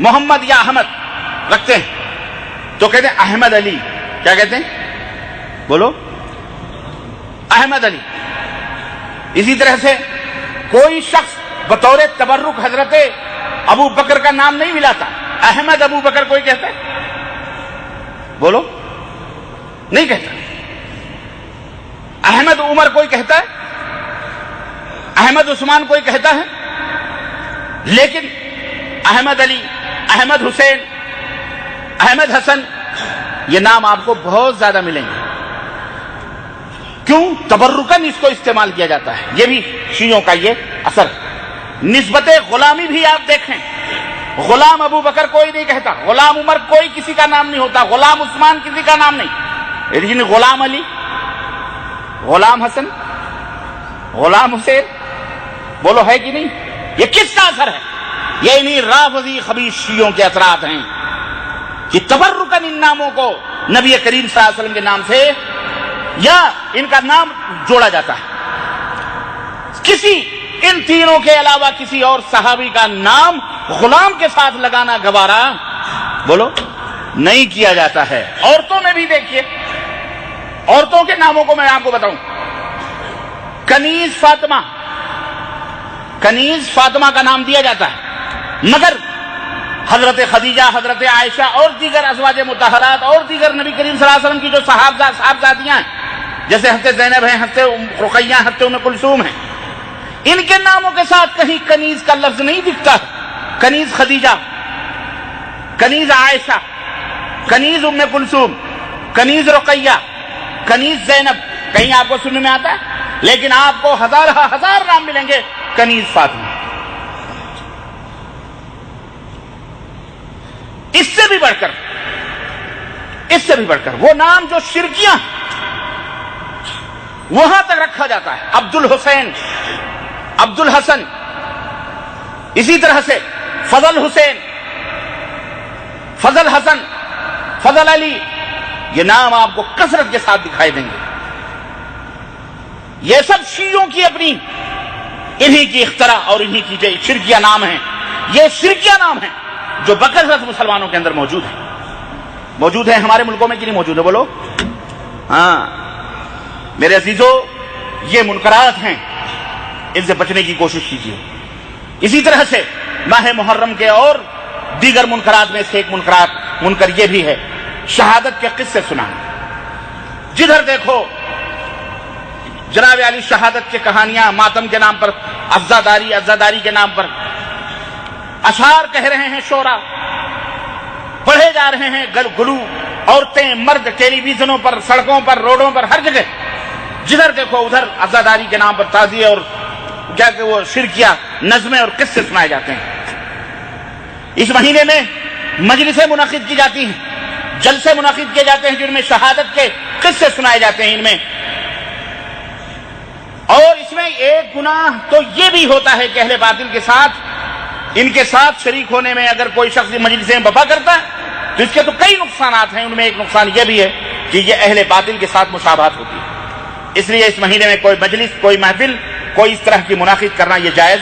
محمد یا احمد رکھتے ہیں تو کہتے ہیں احمد علی، کیا کہتے ہیں؟ بولو، احمد علی۔ اسی طرح سے کوئی شخص بطور تبرک حضرت ابو بکر کا نام نہیں ملاتا، احمد ابو بکر کوئی کہتا ہے؟ بولو، نہیں کہتا۔ احمد عمر کوئی کہتا ہے؟ احمد عثمان کوئی کہتا ہے؟ لیکن احمد علی، احمد حسین، احمد حسن، یہ نام آپ کو بہت زیادہ ملیں گے۔ کیوں؟ تبرکاً اس کو استعمال کیا جاتا ہے۔ یہ بھی شیعوں کا یہ اثر۔ نسبت غلامی بھی آپ دیکھیں، غلام ابو بکر کوئی نہیں کہتا، غلام عمر کوئی کسی کا نام نہیں ہوتا، غلام عثمان کسی کا نام نہیں، لیکن غلام علی، غلام حسن، غلام حسین، بولو ہے کہ نہیں؟ یہ کس کا اثر ہے؟ یہ انہی رافضی خبیث شیعوں کے اثرات ہیں کہ تبرکاً ان ناموں کو نبی کریم صلی اللہ علیہ وسلم کے نام سے یا ان کا نام جوڑا جاتا ہے۔ کسی ان تینوں کے علاوہ کسی اور صحابی کا نام غلام کے ساتھ لگانا گوارا، بولو، نہیں کیا جاتا ہے۔ عورتوں میں بھی دیکھیے، عورتوں کے ناموں کو میں آپ کو بتاؤں، کنیز فاطمہ، کنیز فاطمہ کا نام دیا جاتا ہے، مگر حضرت خدیجہ، حضرت عائشہ اور دیگر ازواج مطہرات اور دیگر نبی کریم صلی اللہ علیہ وسلم کی جو صحابزادیاں ہیں، جیسے حضرت زینب ہیں، حضرت رقیہ، حضرت ام کلثوم ہیں، ان کے ناموں کے ساتھ کہیں کنیز کا لفظ نہیں دکھتا۔ کنیز خدیجہ، کنیز عائشہ، کنیز ام کلثوم، کنیز رقیہ، کنیز زینب، کہیں آپ کو سننے میں آتا ہے؟ لیکن آپ کو ہزار نام ملیں گے کنیز فاطمہ۔ اس سے بھی بڑھ کر وہ نام جو شرکیاں وہاں تک رکھا جاتا ہے، عبد الحسین، عبد الحسن، اسی طرح سے فضل حسین، فضل حسن، فضل علی، یہ نام آپ کو کثرت کے ساتھ دکھائی دیں گے۔ یہ سب شیعوں کی اپنی انہی کی اختراع اور انہی کی جو شرکیہ نام ہیں، یہ شرکیہ نام ہیں جو بکثرت مسلمانوں کے اندر موجود ہیں۔ ہمارے ملکوں میں کی نہیں موجود ہے؟ بولو ہاں۔ میرے عزیزو، یہ منکرات ہیں، ان سے بچنے کی کوشش کیجیے۔ اسی طرح سے ماہ محرم کے اور دیگر منکرات میں سے ایک منکر یہ بھی ہے، شہادت کے قصے سنانا۔ جدھر دیکھو جناب علی شہادت کی کہانیاں، ماتم کے نام پر، عزاداری کے نام پر اشعار کہہ رہے ہیں، شعرا پڑھے جا رہے ہیں، گلو، عورتیں، مرد، ٹیلی ویژنوں پر، سڑکوں پر، روڈوں پر، ہر جگہ جدھر دیکھو ادھر عزاداری کے نام پر تعزیے اور کیا کہ وہ شرکیہ نظمیں اور قصے سنائے جاتے ہیں۔ اس مہینے میں مجلسیں منعقد کی جاتی ہیں، جلسے منعقد کیے جاتے ہیں جن میں شہادت کے قصے سنائے جاتے ہیں۔ ان میں اور اس میں ایک گناہ تو یہ بھی ہوتا ہے کہ اہل باطل کے ساتھ، ان کے ساتھ شریک ہونے میں اگر کوئی شخص مجلسیں بپا کرتا ہے تو اس کے تو کئی نقصانات ہیں۔ ان میں ایک نقصان یہ بھی ہے کہ یہ اہل باطل کے ساتھ مشابہت ہوتی ہے۔ اس لیے اس مہینے میں کوئی مجلس، کوئی محفل، کوئی اس طرح کی منعقد کرنا یہ جائز۔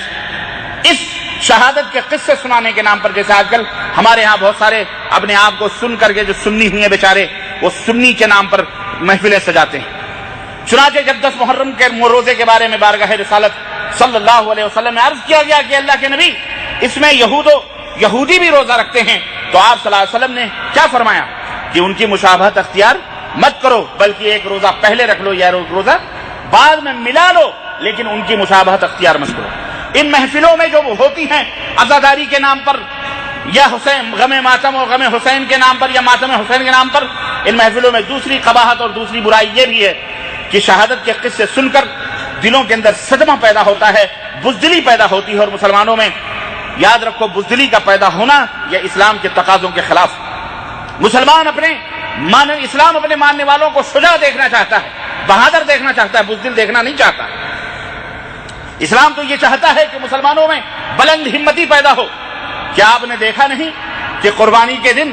اس شہادت کے قصے سنانے کے نام پر، جیسے آج کل ہمارے ہاں بہت سارے اپنے آپ کو سن کر کے جو سنی ہوئی ہیں بیچارے، وہ سنی کے نام پر محفلیں سجاتے ہیں۔ چنانچہ جب 10 محرم کے روزے کے بارے میں بارگاہ رسالت صلی اللہ علیہ وسلم میں عرض کیا گیا کہ اللہ کے نبی، اس میں یہودی بھی روزہ رکھتے ہیں، تو آپ صلی اللہ علیہ وسلم نے کیا فرمایا کہ ان کی مشابہت اختیار مت کرو، بلکہ ایک روزہ پہلے رکھ لو یا روزہ بعد میں ملا لو، لیکن ان کی مشابہت اختیار مت کرو۔ ان محفلوں میں جو ہوتی ہیں عزاداری کے نام پر یا حسین غم ماتم اور غم حسین کے نام پر یا ماتم حسین کے نام پر ان محفلوں میں دوسری قباحت اور دوسری برائی یہ بھی ہے کہ شہادت کے قصے سن کر دلوں کے اندر صدمہ پیدا ہوتا ہے، بزدلی پیدا ہوتی ہے، اور مسلمانوں میں یاد رکھو بزدلی کا پیدا ہونا یہ اسلام کے تقاضوں کے خلاف۔ مسلمان اسلام اپنے ماننے والوں کو شجاع دیکھنا چاہتا ہے، بہادر دیکھنا چاہتا ہے، بزدل دیکھنا نہیں چاہتا۔ اسلام تو یہ چاہتا ہے کہ مسلمانوں میں بلند ہمتی پیدا ہو۔ کیا آپ نے دیکھا نہیں کہ قربانی کے دن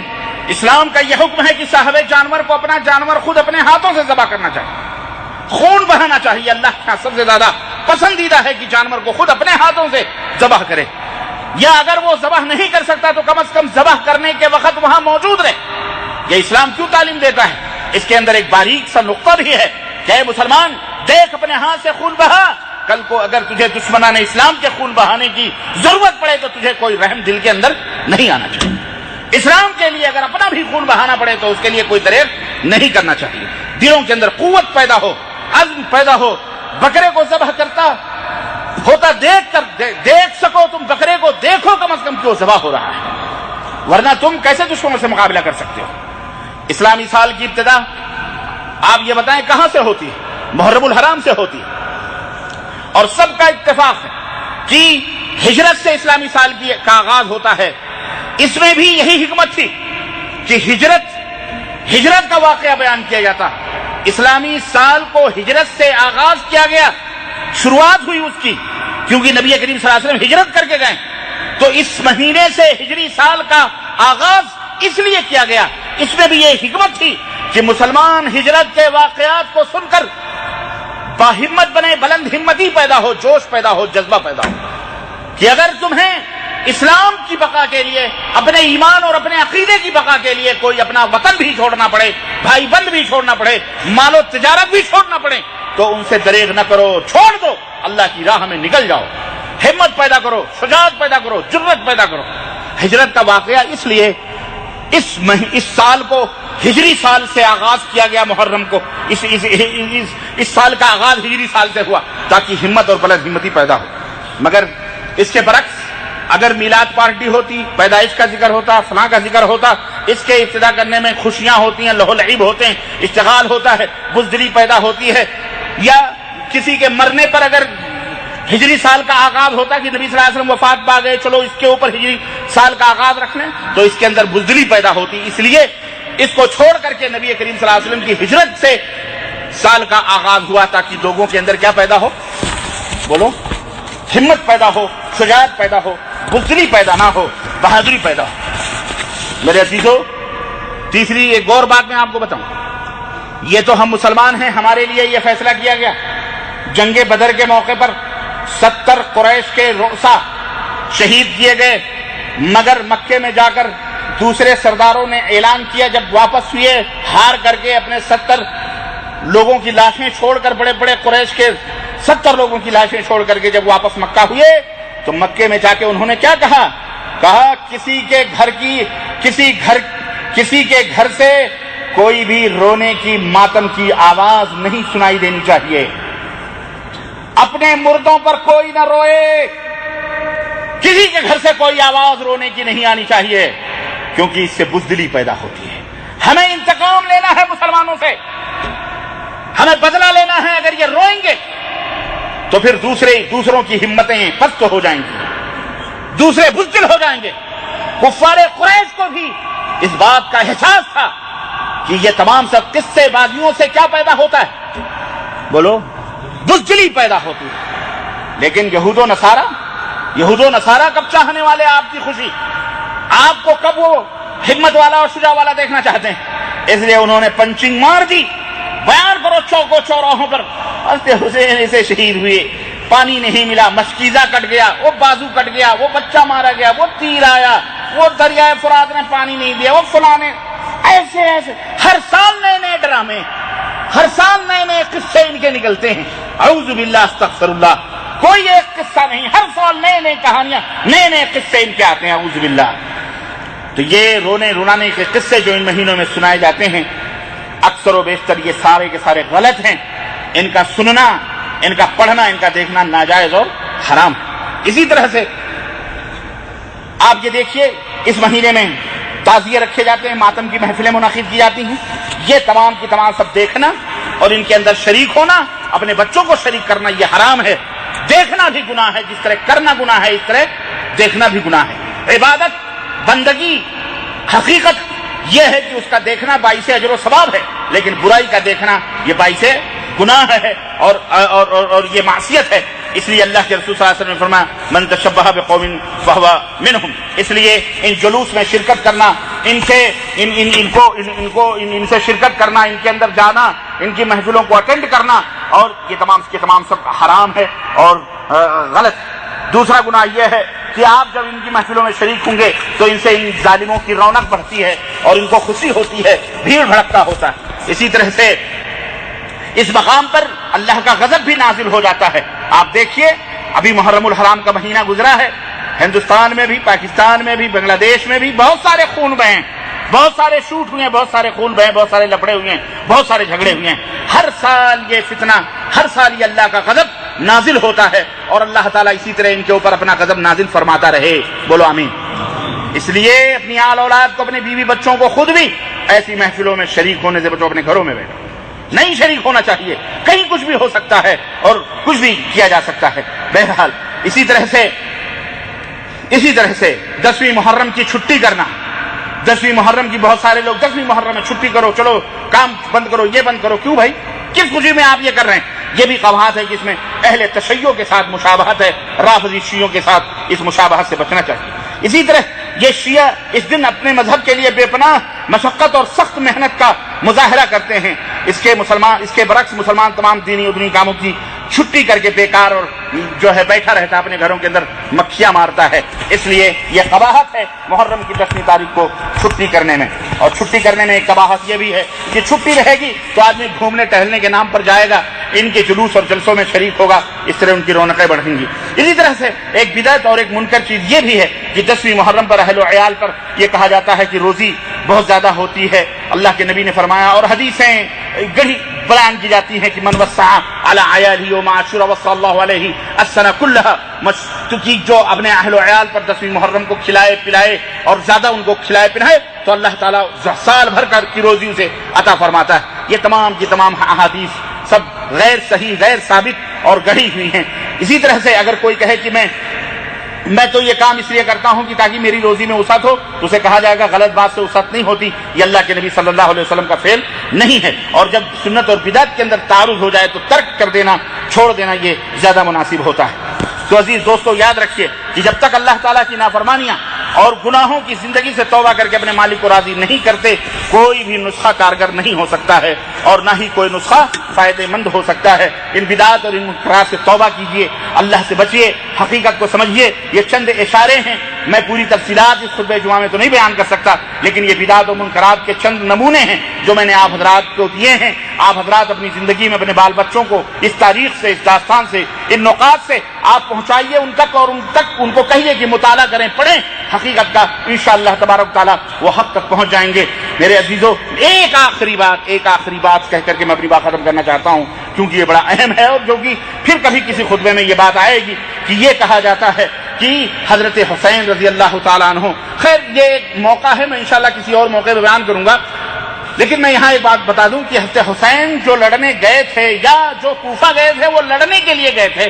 اسلام کا یہ حکم ہے کہ صاحب جانور کو اپنا جانور خود اپنے ہاتھوں سے ذبح کرنا چاہیے، خون بہانا چاہیے۔ اللہ کا سب سے زیادہ پسندیدہ ہے کہ جانور کو خود اپنے ہاتھوں سے ذبح کرے، یا اگر وہ ذبح نہیں کر سکتا تو کم از کم ذبح کرنے کے وقت وہاں موجود رہے۔ یہ اسلام کیوں تعلیم دیتا ہے؟ اس کے اندر ایک باریک سا نقطہ بھی ہے کہ اے مسلمان دیکھ اپنے ہاتھ سے خون بہا، کل کو اگر تجھے دشمنان اسلام کے خون بہانے کی ضرورت پڑے تو تجھے کوئی رحم دل کے اندر نہیں آنا چاہیے۔ اسلام کے لیے اگر اپنا بھی خون بہانا پڑے تو اس کے لیے کوئی دریغ نہیں کرنا چاہیے۔ دلوں کے اندر قوت پیدا ہو، عزم پیدا ہو۔ بکرے کو ذبح کرتا ہوتا دیکھ سکو تم، بکرے کو دیکھو کم از کم کیوں ذبح ہو رہا ہے، ورنہ تم کیسے دشمنوں سے مقابلہ کر سکتے ہو؟ اسلامی سال کی ابتدا آپ یہ بتائیں کہاں سے ہوتی ہے؟ محرم الحرام سے ہوتی ہے، اور سب کا اتفاق ہے کہ ہجرت سے اسلامی سال کا آغاز ہوتا ہے۔ اس میں بھی یہی حکمت تھی کہ ہجرت کا واقعہ بیان کیا جاتا۔ اسلامی سال کو ہجرت سے آغاز کیا گیا، شروعات ہوئی اس کی، کیونکہ نبی کریم صلی اللہ علیہ وسلم ہجرت کر کے گئے، تو اس مہینے سے ہجری سال کا آغاز اس لیے کیا گیا۔ اس میں بھی یہ حکمت تھی کہ مسلمان ہجرت کے واقعات کو سن کر باہمت بنے، بلند ہمتی پیدا ہو، جوش پیدا ہو، جذبہ پیدا ہو کہ اگر تمہیں اسلام کی بقا کے لیے، اپنے ایمان اور اپنے عقیدے کی بقا کے لیے کوئی اپنا وطن بھی چھوڑنا پڑے، بھائی بند بھی چھوڑنا پڑے، مال و تجارت بھی چھوڑنا پڑے، تو ان سے دریغ نہ کرو، چھوڑ دو، اللہ کی راہ میں نکل جاؤ، ہمت پیدا کرو، شجاعت پیدا کرو، جرأت پیدا کرو۔ ہجرت کا واقعہ اس لیے اس سال کو ہجری سال سے آغاز کیا گیا، محرم کو اس سال کا آغاز ہجری سال سے ہوا تاکہ ہمت اور بلند ہمتی پیدا ہو۔ مگر اس کے برعکس اگر میلاد پارٹی ہوتی، پیدائش کا ذکر ہوتا، فلاں کا ذکر ہوتا، اس کے ابتدا کرنے میں خوشیاں ہوتی ہیں، لہو و لعب ہوتے ہیں، اشتغال ہوتا ہے، بزدلی پیدا ہوتی ہے، یا کسی کے مرنے پر اگر ہجری سال کا آغاز ہوتا کہ نبی صلی اللہ علیہ وسلم وفات پا گئے، چلو اس کے اوپر ہجری سال کا آغاز رکھ لیں، تو اس کے اندر بزدلی پیدا ہوتی۔ اس لیے اس کو چھوڑ کر کے نبی کریم صلی اللہ علیہ وسلم کی ہجرت سے سال کا آغاز ہوا تاکہ لوگوں کے اندر کیا پیدا ہو؟ بولو، ہمت پیدا ہو، شجاعت پیدا ہو، بزدلی پیدا نہ ہو، بہادری پیدا ہو۔ میرے عزیزو، تیسری ایک اور بات میں آپ کو بتاؤں، یہ تو ہم مسلمان ہیں، ہمارے لیے یہ فیصلہ کیا گیا۔ جنگ بدر کے موقع پر 70 قریش کے رؤسا شہید کیے گئے، مگر مکے میں جا کر دوسرے سرداروں نے اعلان کیا، جب واپس ہوئے ہار کر کے اپنے 70 لوگوں کی لاشیں چھوڑ کر، بڑے بڑے قریش کے 70 لوگوں کی لاشیں چھوڑ کر کے جب واپس مکہ ہوئے تو مکے میں جا کے انہوں نے کیا کہا؟ کسی کے گھر سے کوئی بھی رونے کی، ماتم کی آواز نہیں سنائی دینی چاہیے، اپنے مردوں پر کوئی نہ روئے، کسی کے گھر سے کوئی آواز رونے کی نہیں آنی چاہیے، کیونکہ اس سے بزدلی پیدا ہوتی ہے۔ ہمیں انتقام لینا ہے مسلمانوں سے، ہمیں بدلہ لینا ہے۔ اگر یہ روئیں گے تو پھر دوسروں کی ہمتیں پست ہو جائیں گی، دوسرے بزدل ہو جائیں گے۔ کفار قریش کو بھی اس بات کا احساس تھا کہ یہ تمام سب قصے بازیوں سے کیا پیدا ہوتا ہے؟ بولو، بزدلی پیدا ہوتی ہے۔ لیکن یہود و نصارہ کب چاہنے والے آپ کی خوشی؟ آپ کو کب وہ ہمت والا اور شجاع والا دیکھنا چاہتے ہیں؟ اس لیے انہوں نے پنچنگ مار دی۔ بیان کرو چوکوں چوراہوں پر، حسین اسے شہید ہوئے، پانی نہیں ملا، مشکیزہ کٹ گیا، وہ بازو کٹ گیا، وہ بچہ مارا گیا، وہ تیر آیا، وہ دریائے فرات نے پانی نہیں دیا، وہ فلانے، ایسے ہر سال نئے نئے ڈرامے، ہر سال نئے نئے قصے ان کے نکلتے ہیں۔ اعوذ باللہ، استغفر اللہ، کوئی ایک قصہ نہیں، ہر سال نئے نئے کہانیاں، نئے نئے قصے ان کے آتے ہیں۔ اعوذ باللہ۔ تو یہ رونے رلانے کے قصے جو ان مہینوں میں سنائے جاتے ہیں، اکثر و بیشتر یہ سارے کے سارے غلط ہیں۔ ان کا سننا، ان کا پڑھنا، ان کا دیکھنا ناجائز اور حرام ہے۔ اسی طرح سے آپ یہ دیکھیے اس مہینے میں تعزیے رکھے جاتے ہیں، ماتم کی محفلیں منعقد کی جاتی ہیں، یہ تمام کی تمام سب دیکھنا اور ان کے اندر شریک ہونا، اپنے بچوں کو شریک کرنا یہ حرام ہے۔ دیکھنا بھی گناہ ہے، جس طرح کرنا گناہ ہے اس طرح دیکھنا بھی گناہ ہے۔ عبادت، بندگی، حقیقت یہ ہے کہ اس کا دیکھنا باعث اجر و ثواب ہے، لیکن برائی کا دیکھنا یہ باعث گناہ ہے اور یہ معصیت ہے۔ اس لیے اللہ کے رسول صلی اللہ علیہ وسلم نے فرمایا من تشبہ بقوم فہو منہم، اس لیے ان جلوس میں شرکت کرنا، ان سے شرکت کرنا، ان کے اندر جانا، ان کی محفلوں کو اٹینڈ کرنا، اور یہ تمام کے تمام سب حرام ہے اور غلط۔ دوسرا گناہ یہ ہے کہ آپ جب ان کی محفلوں میں شریک ہوں گے تو ان سے ان ظالموں کی رونق بڑھتی ہے اور ان کو خوشی ہوتی ہے، بھیڑ بھڑکا ہوتا ہے۔ اسی طرح سے اس مقام پر اللہ کا غضب بھی نازل ہو جاتا ہے۔ آپ دیکھیے ابھی محرم الحرام کا مہینہ گزرا ہے، ہندوستان میں بھی، پاکستان میں بھی، بنگلہ دیش میں بھی بہت سارے خون بہے ہیں، بہت سارے شوٹ ہوئے ہیں، بہت سارے خون بہے، بہت سارے لفڑے ہوئے ہیں، بہت سارے جھگڑے ہوئے ہیں۔ ہر سال یہ فتنہ، ہر سال یہ اللہ کا غضب نازل ہوتا ہے، اور اللہ تعالیٰ اسی طرح ان کے اوپر اپنا غضب نازل فرماتا رہے، بولو آمین۔ اس لیے اپنی آل اولاد کو، اپنے بیوی بچوں کو خود بھی ایسی محفلوں میں شریک ہونے سے بچوں، اپنے گھروں میں بیٹھو، نہیں شریک ہونا چاہیے، کہیں کچھ بھی ہو سکتا ہے اور کچھ بھی کیا جا سکتا ہے۔ بہرحال اسی طرح سے 10ویں محرم کی چھٹی کرنا، 10ویں محرم کی بہت سارے لوگ 10ویں محرم میں چھٹی کرو، چلو کام بند کرو، یہ بند کرو، کیوں بھائی؟ کس خوشی میں آپ یہ کر رہے ہیں؟ یہ بھی قباحت ہے کہ اس میں اہل تشیع کے ساتھ مشابہت ہے، رافضی شیعوں کے ساتھ اس مشابہت سے بچنا چاہیے۔ اسی طرح یہ شیعہ اس دن اپنے مذہب کے لیے بے پناہ مشقت اور سخت محنت کا مظاہرہ کرتے ہیں، اس کے برعکس مسلمان تمام دینی ودنی کاموں کی چھٹی کر کے بیکار اور جو ہے بیٹھا رہتا ہے، اپنے گھروں کے اندر مکھیاں مارتا ہے۔ اس لیے یہ قباحت ہے محرم کی 10ویں تاریخ کو چھٹی کرنے میں۔ اور چھٹی کرنے میں ایک قباحت یہ بھی ہے کہ چھٹی رہے گی تو آدمی گھومنے ٹہلنے کے نام پر جائے گا، ان کے جلوس اور جلسوں میں شریک ہوگا، اس طرح ان کی رونقیں بڑھیں گی۔ اسی طرح سے ایک بدعت اور ایک منکر چیز یہ بھی ہے کہ 10ویں محرم پر اہل و عیال پر یہ کہا جاتا ہے کہ روزی بہت زیادہ ہوتی ہے۔ اللہ کے نبی نے فرمایا اور حدیثیں گڑی بیان کی جاتی ہیں کہ من وسع علی عیالہ یوم عاشوراء وصلی اللہ علیہ السنہ کلھا، کہ جو اپنے اہل و عیال پر 10ویں محرم کو کھلائے پلائے اور زیادہ ان کو کھلائے پلائے تو اللہ تعالیٰ سال بھر کی روزی اسے عطا فرماتا ہے۔ یہ تمام کی تمام احادیث سب غیر صحیح، غیر ثابت اور گڑھی ہوئی ہیں۔ اسی طرح سے اگر کوئی کہے کہ میں تو یہ کام اس لیے کرتا ہوں کہ تاکہ میری روزی میں وسعت ہو، تو اسے کہا جائے گا غلط بات سے وسعت نہیں ہوتی، یہ اللہ کے نبی صلی اللہ علیہ وسلم کا فعل نہیں ہے، اور جب سنت اور بدعت کے اندر تعارض ہو جائے تو ترک کر دینا، چھوڑ دینا یہ زیادہ مناسب ہوتا ہے۔ تو عزیز دوستو یاد رکھیے کہ جب تک اللہ تعالیٰ کی نافرمانیاں اور گناہوں کی زندگی سے توبہ کر کے اپنے مالک کو راضی نہیں کرتے، کوئی بھی نسخہ کارگر نہیں ہو سکتا ہے، اور نہ ہی کوئی نسخہ فائدہ مند ہو سکتا ہے۔ ان بدعات اور ان منکرات سے توبہ کیجیے، اللہ سے بچیے، حقیقت کو سمجھیے۔ یہ چند اشارے ہیں، میں پوری تفصیلات اس خطبہ جمعہ میں تو نہیں بیان کر سکتا، لیکن یہ بدعات اور منکرات کے چند نمونے ہیں جو میں نے آپ حضرات کو دیے ہیں۔ آپ حضرات اپنی زندگی میں اپنے بال بچوں کو اس تاریخ سے، اس داستان سے، ان نقاط سے آپ پہنچائیے ان تک، اور ان کو کہیے کہ مطالعہ کریں، پڑھیں حقیقت کا، انشاءاللہ تبارک تعالیٰ وہ حق تک پہنچ جائیں گے۔ میرے عزیزو ایک آخری بات کہہ کر کے میں اپنی بات ختم کرنا چاہتا ہوں، کیونکہ یہ بڑا اہم ہے، اور جو کہ پھر کبھی کسی خطبے میں یہ بات آئے گی کہ یہ کہا جاتا ہے کہ حضرت حسین رضی اللہ تعالیٰ عنہ، خیر یہ ایک موقع ہے، میں انشاءاللہ کسی اور موقع پہ بیان کروں گا، لیکن میں یہاں ایک بات بتا دوں کہ حضرت حسین جو لڑنے گئے تھے یا جو کوفہ گئے تھے وہ لڑنے کے لیے گئے تھے،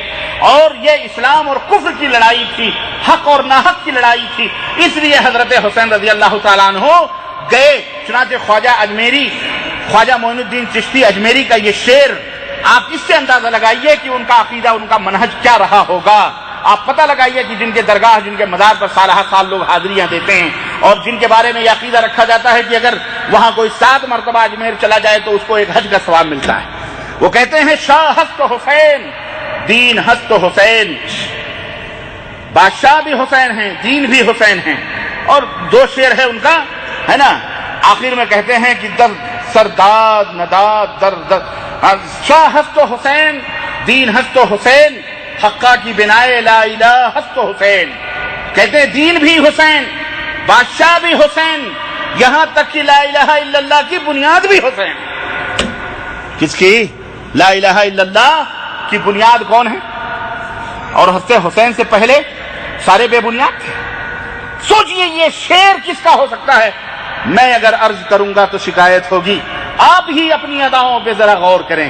اور یہ اسلام اور کفر کی لڑائی تھی، حق اور ناحق کی لڑائی تھی، اس لیے حضرت حسین رضی اللہ تعالیٰ عنہ گئے۔ چنانچہ خواجہ معین الدین چشتی اجمیری کا یہ شعر آپ اس سے اندازہ لگائیے کہ ان کا عقیدہ، ان کا منہج کیا رہا ہوگا۔ آپ پتہ لگائیے کہ جن کے درگاہ، جن کے مزار پر سالہ سال لوگ حاضریاں دیتے ہیں، اور جن کے بارے میں یہ عقیدہ رکھا جاتا ہے کہ اگر وہاں کوئی 7 مرتبہ اجمیر چلا جائے تو اس کو ایک حج کا ثواب ملتا ہے۔ وہ کہتے ہیں شاہ ہست تو حسین، دین ہست تو حسین، بادشاہ بھی حسین ہیں، دین بھی حسین ہیں۔ اور 2 شعر ہے ان کا، ہے نا، آخر میں کہتے ہیں کہ در سرداد نداد در شاہ ہست تو حسین، دین ہست تو حسین، حقہ کی بنائے لا الہ ہست تو حسین۔ کہتے ہیں دین بھی حسین، بادشاہ بھی حسین، یہاں تک کہ لا الہ الا اللہ کی بنیاد بھی حسین۔ کس کی؟ لا الہ الا اللہ کی بنیاد کون ہے؟ اور حضرت حسین سے پہلے سارے بے بنیاد تھے، سوچئے یہ شعر کس کا ہو سکتا ہے؟ میں اگر عرض کروں گا تو شکایت ہوگی، آپ ہی اپنی اداؤں پہ ذرا غور کریں۔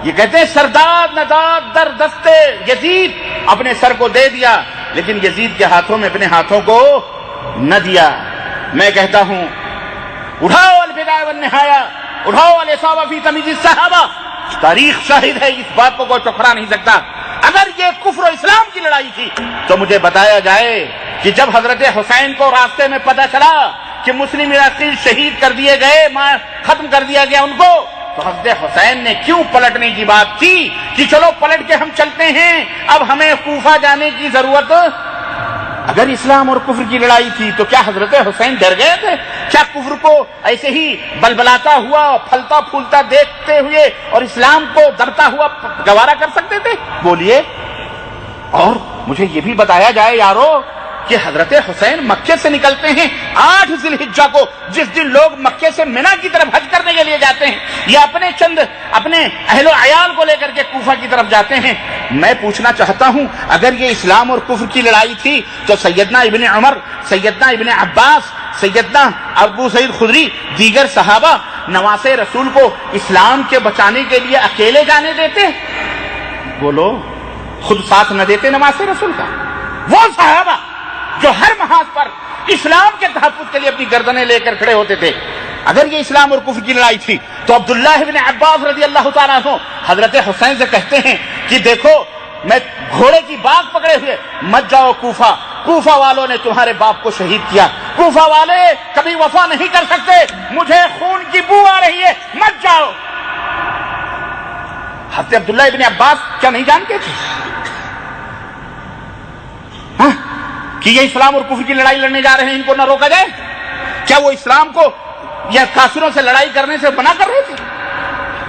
یہ کہتے ہیں سرداد نداد در دستے یزید، اپنے سر کو دے دیا لیکن یزید کے ہاتھوں میں اپنے ہاتھوں کو نہ دیا۔ میں کہتا ہوں اٹھاؤ البدایہ والنہایہ، اٹھاؤ الاصابہ فی تمییز الصحابہ، تاریخ شاہد ہے، اس بات کو کوئی ٹکرا نہیں سکتا۔ اگر یہ کفر و اسلام کی لڑائی تھی تو مجھے بتایا جائے کہ جب حضرت حسین کو راستے میں پتہ چلا کہ مسلم عراقی شہید کر دیے گئے، ختم کر دیا گیا ان کو، تو حضرت حسین نے کیوں پلٹنے کی بات کی کہ چلو پلٹ کے ہم چلتے ہیں، اب ہمیں کوفہ جانے کی ضرورت؟ اگر اسلام اور کفر کی لڑائی تھی تو کیا حضرت حسین ڈر گئے تھے؟ کیا کفر کو ایسے ہی بلبلاتا ہوا پھلتا پھولتا دیکھتے ہوئے اور اسلام کو دبتا ہوا گوارا کر سکتے تھے؟ بولیے۔ اور مجھے یہ بھی بتایا جائے یارو کہ حضرت حسین مکے سے نکلتے ہیں 8 ذی الحجہ کو، جس دن لوگ مکے سے منی کی طرف حج کرنے کے لیے جاتے ہیں، یا اپنے اہل و عیال کو لے کر کے کوفہ کی طرف جاتے ہیں۔ میں پوچھنا چاہتا ہوں اگر یہ اسلام اور کفر کی لڑائی تھی تو سیدنا ابن عمر، سیدنا ابن عباس، سیدنا ابو سعید خدری، دیگر صحابہ نواسے رسول کو اسلام کے بچانے کے لیے اکیلے جانے دیتے؟ بولو، خود ساتھ نہ دیتے نواسے رسول کا؟ وہ صحابہ جو ہر محاذ پر اسلام کے تحفظ کے لیے اپنی گردنیں لے کر کھڑے ہوتے تھے۔ اگر یہ اسلام اور کفر کی لڑائی تھی تو عبداللہ ابن عباس رضی اللہ تعالیٰ عنہ حضرت حسین سے کہتے ہیں کہ دیکھو میں گھوڑے کی باغ پکڑے ہوئے، مت جاؤ کوفہ، کوفہ والوں نے تمہارے باپ کو شہید کیا، کوفہ والے کبھی وفا نہیں کر سکتے، مجھے خون کی بو آ رہی ہے، مت جاؤ۔ حضرت عبداللہ ابن عباس کیا نہیں جانتے تھے کہ یہ اسلام اور کفر کی لڑائی لڑنے جا رہے ہیں، ان کو نہ روکا جائے؟ کیا وہ اسلام کو یا کافروں سے لڑائی کرنے سے منع کر رہے تھے؟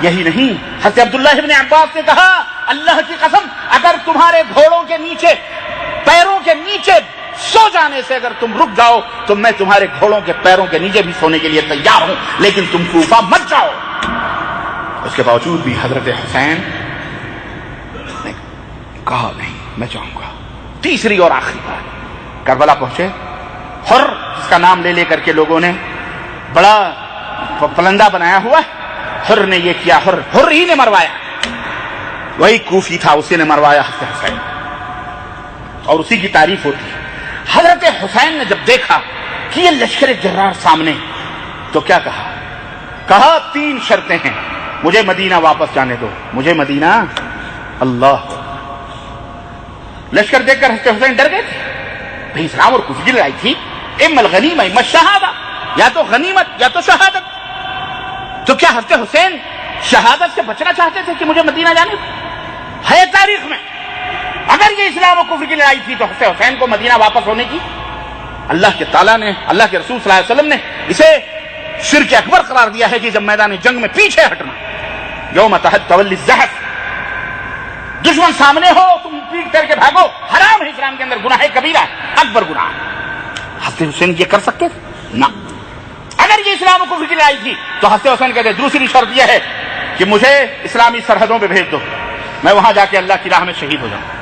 یہی نہیں، حضرت عبداللہ ابن عباس نے کہا اللہ کی قسم اگر تمہارے گھوڑوں کے نیچے، پیروں کے نیچے سو جانے سے اگر تم رک جاؤ تو میں تمہارے گھوڑوں کے پیروں کے نیچے بھی سونے کے لیے تیار ہوں، لیکن تم کوفہ مت جاؤ۔ اس کے باوجود بھی حضرت حسین نے کہا نہیں میں جاؤں گا۔ تیسری اور آخری بات، کربلا پہنچے، حر جس کا نام لے لے کر کے لوگوں نے بڑا پلندہ بنایا ہوا ہے، حر نے یہ کیا، حر ہی نے مروایا، وہی کوفی تھا اسی نے مروایا حضرت حسین، اور اسی کی تعریف ہوتی ہے۔ حضرت حسین نے جب دیکھا کہ یہ لشکر جرار سامنے، تو کیا کہا 3 شرطیں ہیں، مجھے مدینہ واپس جانے دو، مجھے مدینہ، اللہ۔ لشکر دیکھ کر حضرت حسین ڈر گئے تھے، بھئی اسلام اور کفر کی لڑائی تھی، اما الغنیمہ اما الشہادہ، یا تو غنیمت یا تو شہادت۔ تو کیا حضرت حسین شہادت سے بچنا چاہتے تھے کہ مجھے مدینہ جانے دو؟ ہے تاریخ میں اگر یہ اسلام اور کفر کی لڑائی تھی تو حضرت حسین کو مدینہ واپس ہونے کی اللہ کے تعالیٰ نے، اللہ کے رسول صلی اللہ علیہ وسلم نے اسے شرک اکبر قرار دیا ہے کہ جب میدان جنگ میں پیچھے ہٹنا، یوم تحت تولی الزحف، دشمن سامنے ہو تم پیٹ کر کے بھاگو، حرام ہے اسلام کے اندر، گناہ کبیرہ، اکبر گناہ۔ حضرت حسین یہ کر سکتے تھے؟ نہ۔ اگر یہ اسلام و کفر کی لڑائی تھی تو حضرت حسین کہتے دوسری شرط یہ ہے کہ مجھے اسلامی سرحدوں پہ بھیج دو، میں وہاں جا کے اللہ کی راہ میں شہید ہو جاؤں۔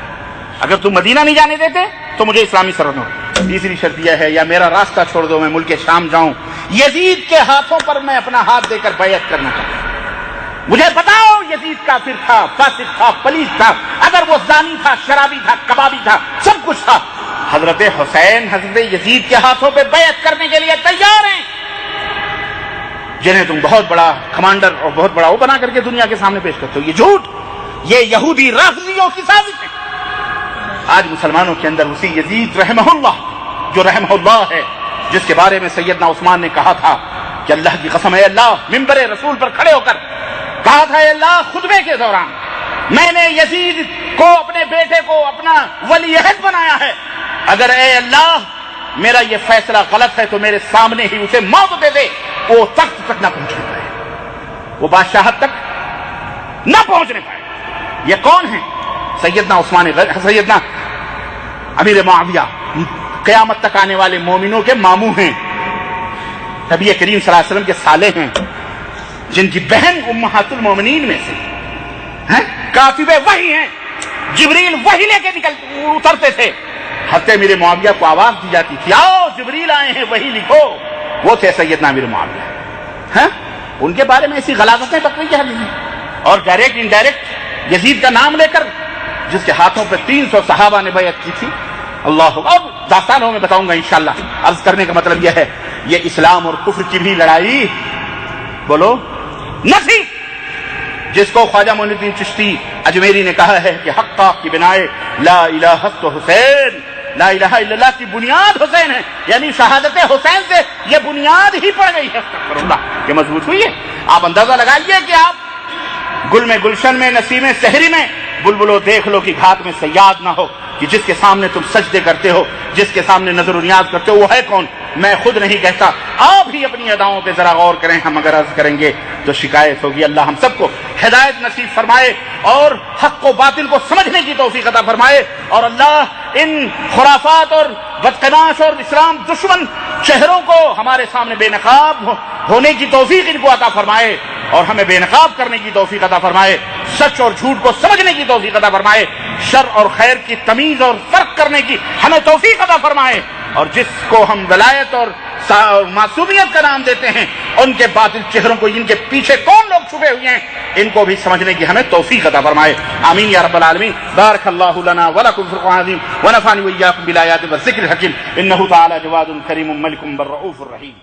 اگر تم مدینہ نہیں جانے دیتے تو مجھے اسلامی سرحدوں۔ تیسری شرط یہ ہے یا میرا راستہ چھوڑ دو، میں ملک شام جاؤں، یزید کے ہاتھوں پر میں اپنا ہاتھ دے کر بیعت کرنا چاہتا ہوں۔ مجھے بتاؤ یزید کافر تھا، فاسق تھا، پلیس تھا، اگر وہ زانی تھا، شرابی تھا، کبابی تھا، سب کچھ تھا، حضرت حسین حضرت یزید کے ہاتھوں پہ بیعت کرنے کے لیے تیار ہیں، جنہیں تم بہت بڑا کمانڈر اور بہت بڑا وہ بنا کر کے دنیا کے سامنے پیش کرتے ہو۔ یہ جھوٹ، یہ یہودی رافضیوں کی سازش ہے۔ آج مسلمانوں کے اندر اسی یزید رحمہ اللہ، جو رحمہ اللہ ہے، جس کے بارے میں سیدنا عثمان نے کہا تھا کہ اللہ کی قسم ہے اللہ، منبر رسول پر کھڑے ہو کر کہا تھا اے اللہ خطبے کے دوران میں نے یزید کو اپنے بیٹے کو اپنا ولی عہد بنایا ہے، اگر اے اللہ میرا یہ فیصلہ غلط ہے تو میرے سامنے ہی اسے موت دے دے، وہ تخت تک نہ پہنچنے پائے، وہ بادشاہت تک نہ پہنچنے پائے۔ یہ کون ہے؟ سیدنا عثمان، سیدنا امیر معاویہ، قیامت تک آنے والے مومنوں کے ماموں ہیں، نبی کریم صلی اللہ علیہ وسلم کے سالے ہیں، جن کی بہن امہات المومنین میں سے ہیں، کاتب وحی ہیں، جبریل وحی لے کے اترتے تھے، حضرت امیر معاویہ کو آواز دی جاتی تھی، آؤ جبریل آئے ہیں وہی لکھو، وہ تھے سیدنا امیر معاویہ. ہاں ان کے بارے میں ایسی غلاظتیں بکری جا رہی ہیں. اور ڈائریکٹ انڈائریکٹ یزید کا نام لے کر جس کے ہاتھوں پہ 300 صحابہ نے بیعت کی تھی. اللہ، اور داستانوں میں بتاؤں گا انشاءاللہ. عرض کرنے کا مطلب یہ ہے، یہ اسلام اور کفر کی بھی لڑائی بولو نہ تھی جس کو خواجہ معین الدین چشتی اجمیری نے کہا ہے کہ حق کی بنائے لا الہ تو حسین، لا الہ الا اللہ کی بنیاد حسین ہے، یعنی شہادت حسین سے یہ بنیاد ہی پڑ گئی ہے. استغفر اللہ، یہ مضبوط ہوئی ہے. آپ اندازہ لگائیے کہ آپ گل میں، گلشن میں، نسیم سحری میں بلبلو دیکھ لو کہ گھاٹ میں صیاد نہ ہو کہ جس کے سامنے تم سجدے کرتے ہو، جس کے سامنے نظر و نیاز کرتے ہو، وہ ہے کون؟ میں خود نہیں کہتا، آپ ہی اپنی اداؤں پہ ذرا غور کریں. ہم اگر عرض کریں گے تو شکایت ہوگی. اللہ ہم سب کو ہدایت نصیب فرمائے اور حق و باطل کو سمجھنے کی توفیق عطا فرمائے. اور اللہ ان خرافات اور بدقماش اور اسلام دشمن چہروں کو ہمارے سامنے بے نقاب ہونے کی توفیق ان کو عطا فرمائے اور ہمیں بے نقاب کرنے کی توفیق عطا فرمائے. سچ اور جھوٹ کو سمجھنے کی توفیق عطا فرمائے. شر اور خیر کی تمیز اور فرق کرنے کی ہمیں توفیق عطا فرمائے. اور جس کو ہم ولایت اور معصومیت کا نام دیتے ہیں، ان کے باطل چہروں کو، ان کے پیچھے کون لوگ چھپے ہوئے ہیں، ان کو بھی سمجھنے کی ہمیں توفیق عطا فرمائے. آمین یا رب العالمین. بارک اللہ لنا ولکم فی القرآن العظیم ونفعنی وإیاکم بالآیات والذکر الحکیم. انہ تعالی جواد کریم ملک بر رؤوف الرحیم.